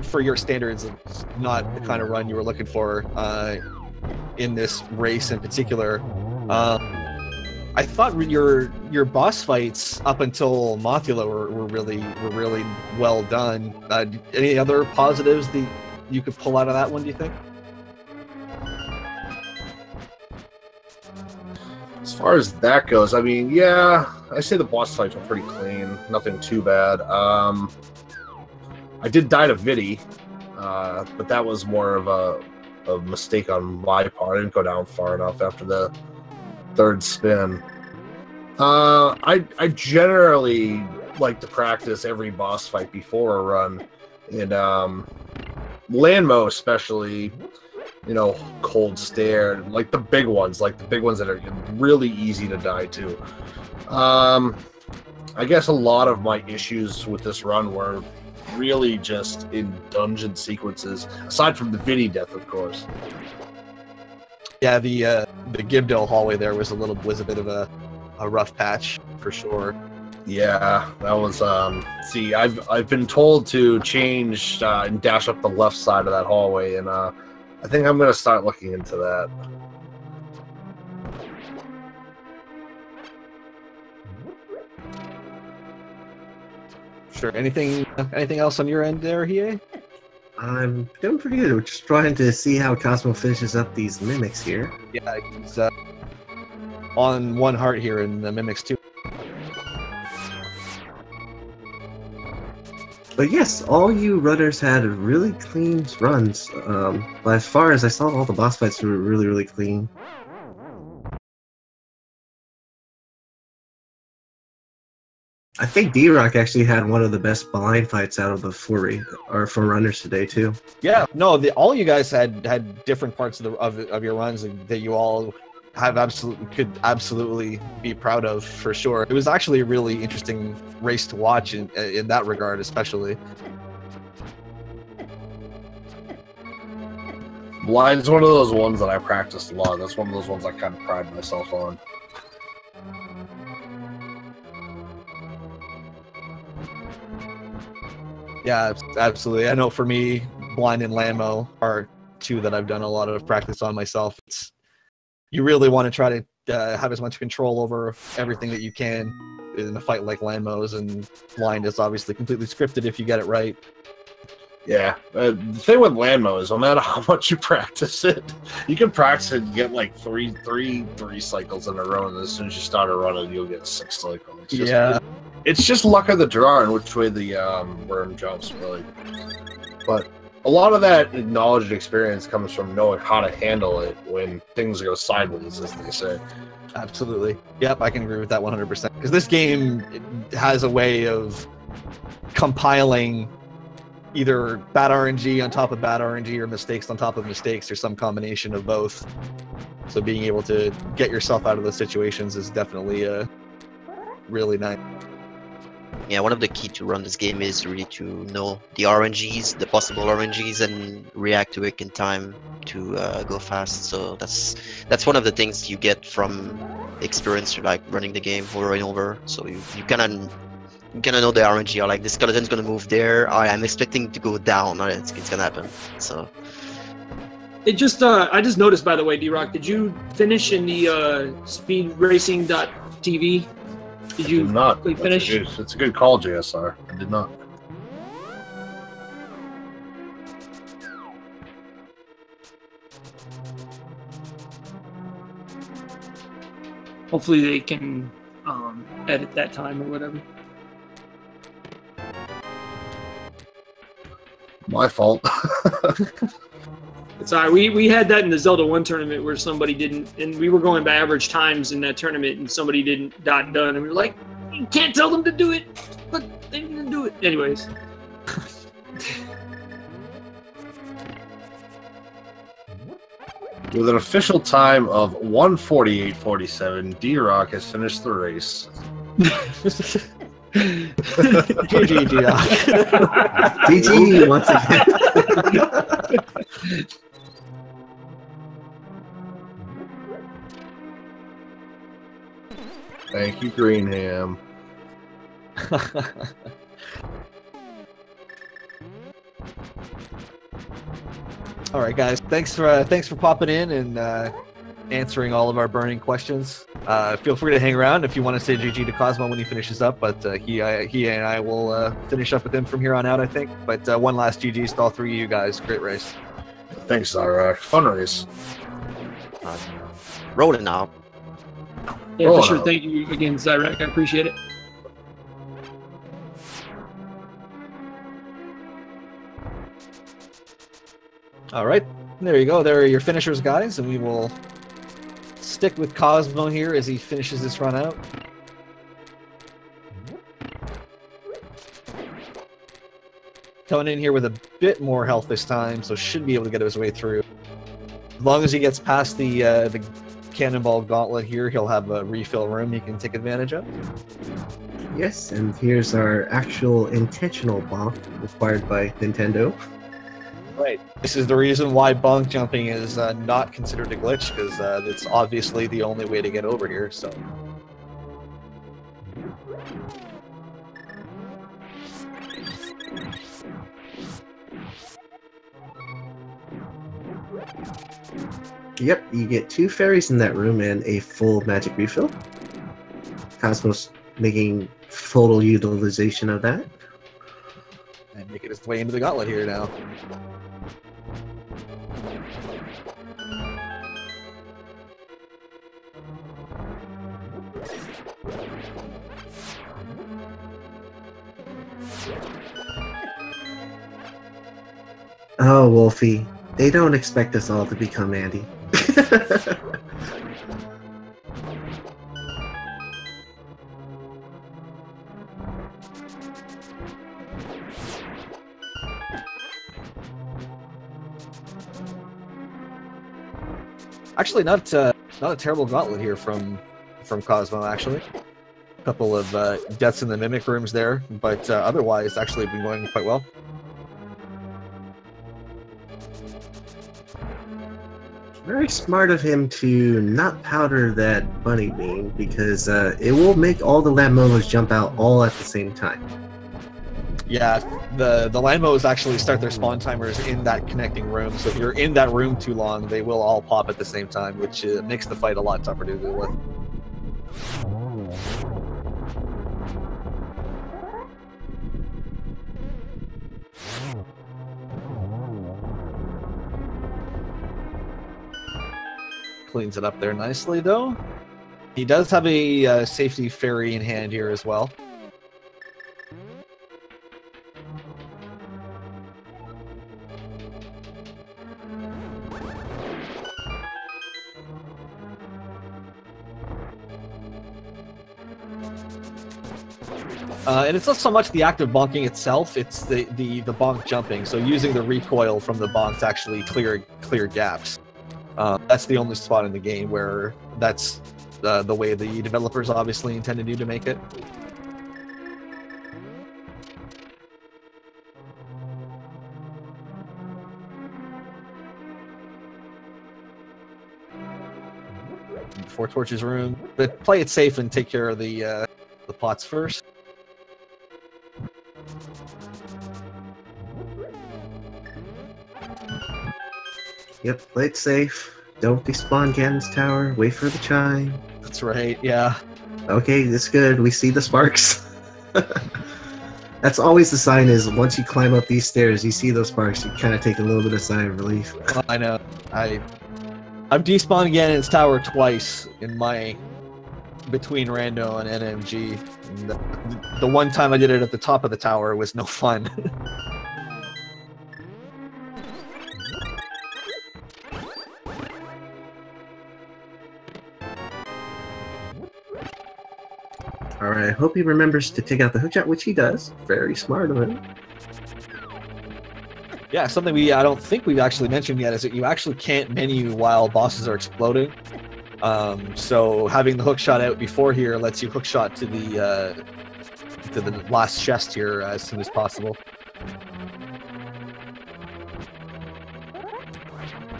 for your standards, it's not the kind of run you were looking for in this race in particular. I thought your boss fights up until Mothula were really well done. Any other positives that you could pull out of that one, do you think? As far as that goes, I mean, yeah, I say the boss fights were pretty clean. Nothing too bad. I did die to Vidi, but that was more of a mistake on my part. I didn't go down far enough after the third spin. I generally like to practice every boss fight before a run, and Landmo especially, you know, cold stare, like the big ones that are really easy to die to. I guess a lot of my issues with this run were really just in dungeon sequences, aside from the Vidi death, of course. Yeah, the Gibdale hallway there was a bit of a rough patch for sure. Yeah, that was see, I've been told to change and dash up the left side of that hallway, and I think I'm gonna start looking into that. Sure. Anything else on your end there, Hiei? I'm doing pretty good. We're just trying to see how Cosmo finishes up these mimics here. Yeah, he's on one heart here in the Mimics 2. But yes, all you runners had really clean runs. But as far as I saw, all the boss fights were really, really clean. I think DRock actually had one of the best blind fights out of the four runners today too. Yeah, no, all you guys had different parts of your runs that you all could absolutely be proud of for sure. It was actually a really interesting race to watch in that regard, especially. Blind's one of those ones that I practiced a lot. That's one of those ones I kind of pride myself on. Yeah, absolutely. I know for me, Blind and Landmo are two that I've done a lot of practice on myself. You really want to try to have as much control over everything that you can in a fight like Landmo's, and Blind is obviously completely scripted if you get it right. Yeah, the thing with Landmo is no matter how much you practice it, you can practice it and get like three cycles in a row, and as soon as you start a run, you'll get 6 cycles. It's just luck of the draw and which way the worm jumps, really. But a lot of that knowledge and experience comes from knowing how to handle it when things go sideways, as they say. Absolutely. Yep, I can agree with that 100%. Because this game has a way of compiling either bad RNG on top of bad RNG or mistakes on top of mistakes, or some combination of both. So being able to get yourself out of those situations is definitely really nice. Yeah, one of the key to run this game is really to know the RNGs, the possible RNGs, and react to it in time to go fast. So that's one of the things you get from experience, like running the game over and over. So you kind of know the RNG. Or like the skeleton's gonna move there. I'm expecting to go down. It's gonna happen. So it just I just noticed, by the way, DRock, did you finish in the speedracing.tv? Did you not finish? It's a good call, JSR. I did not. Hopefully they can edit that time or whatever. My fault. It's alright. We had that in the Zelda 1 tournament where somebody didn't, and we were going by average times in that tournament, and somebody didn't done, and we were like, you can't tell them to do it, but they didn't do it. Anyways. With an official time of 1:48:47, DRock has finished the race. GG, DRock. GG once again. Thank you, Greenham. All right, guys. Thanks for popping in and answering all of our burning questions. Feel free to hang around if you want to say GG to Cosmo when he finishes up, but he and I will finish up with him from here on out, I think. But one last GG's to all three of you guys. Great race. Thanks, DRock. Fun race. Rolling now. Yeah, for sure. Thank you again, Zyrak. I appreciate it. All right, there you go. There are your finishers, guys, and we will stick with Cosmo here as he finishes this run out. Coming in here with a bit more health this time, so should be able to get his way through. As long as he gets past the Cannonball Gauntlet here, he'll have a refill room he can take advantage of. Yes, and here's our actual intentional bonk required by Nintendo. Right. This is the reason why bonk jumping is not considered a glitch, because it's obviously the only way to get over here, so... Yep, you get 2 fairies in that room and a full magic refill. Cosmos making full utilization of that. And making its way into the gauntlet here now. Oh, Wolfie. They don't expect us all to become Andy. Actually, not a terrible gauntlet here from Cosmo. Actually, a couple of deaths in the mimic rooms there, but otherwise, actually been going quite well. Very smart of him to not powder that bunny beam, because it will make all the Lamolas jump out all at the same time. Yeah, the Lanmos actually start their spawn timers in that connecting room, so if you're in that room too long, they will all pop at the same time, which makes the fight a lot tougher to deal with. Cleans it up there nicely, though. He does have a safety fairy in hand here as well. And it's not so much the act of bonking itself, it's the bonk jumping, so using the recoil from the bonk to actually clear gaps. That's the only spot in the game where that's the way the developers obviously intended you to make it. Four torches room, but play it safe and take care of the pots first. Yep, play it safe. Don't despawn Ganon's tower. Wait for the chime. That's right, yeah. Okay, that's good. We see the sparks. That's always the sign, is once you climb up these stairs, you see those sparks, you kind of take a little bit of sigh of relief. Well, I know. I've despawned Ganon's tower twice in my between Rando and NMG. And the one time I did it at the top of the tower was no fun. Alright, I hope he remembers to take out the hookshot, which he does. Very smart of him. Yeah, something I don't think we've actually mentioned yet is that you actually can't menu while bosses are exploding. So having the hookshot out before here lets you hookshot to the last chest here as soon as possible.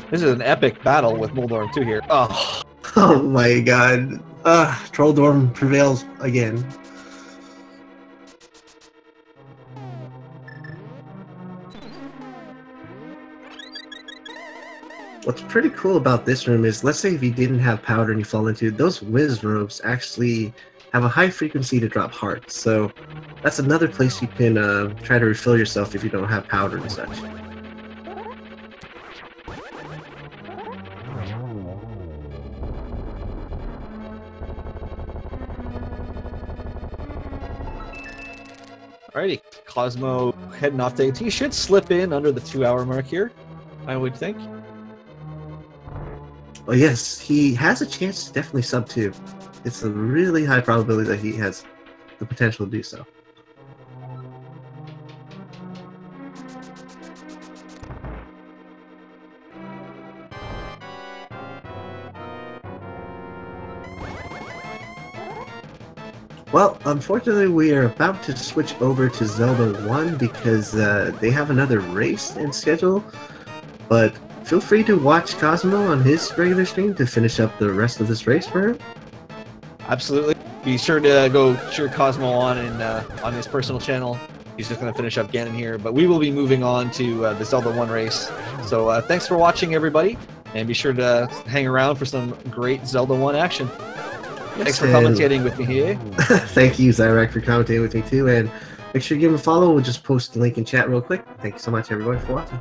This is an epic battle with Moldorm 2 here. Oh, oh my god. Trolldorm prevails again. What's pretty cool about this room is, let's say if you didn't have powder and you fall into those whiz robes, actually have a high frequency to drop hearts. So that's another place you can try to refill yourself if you don't have powder and such. alrighty. Cosmo heading off to AT. He should slip in under the 2-hour mark here, I would think. Well, yes, he has a chance to definitely sub 2. It's a really high probability that he has the potential to do so. Well, unfortunately, we are about to switch over to Zelda 1 because they have another race in schedule, but feel free to watch Cosmo on his regular stream to finish up the rest of this race for him. Absolutely. Be sure to go cheer Cosmo on on his personal channel. He's just going to finish up Ganon here, but we will be moving on to the Zelda 1 race. So thanks for watching, everybody, And be sure to hang around for some great Zelda 1 action. Thanks for and- commentating with me here. Thank you, Zyrak, for commentating with me too. And make sure you give him a follow. We'll just post the link in chat real quick. Thank you so much, everybody, for watching.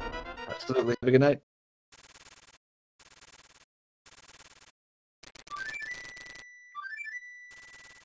Absolutely. Have a good night.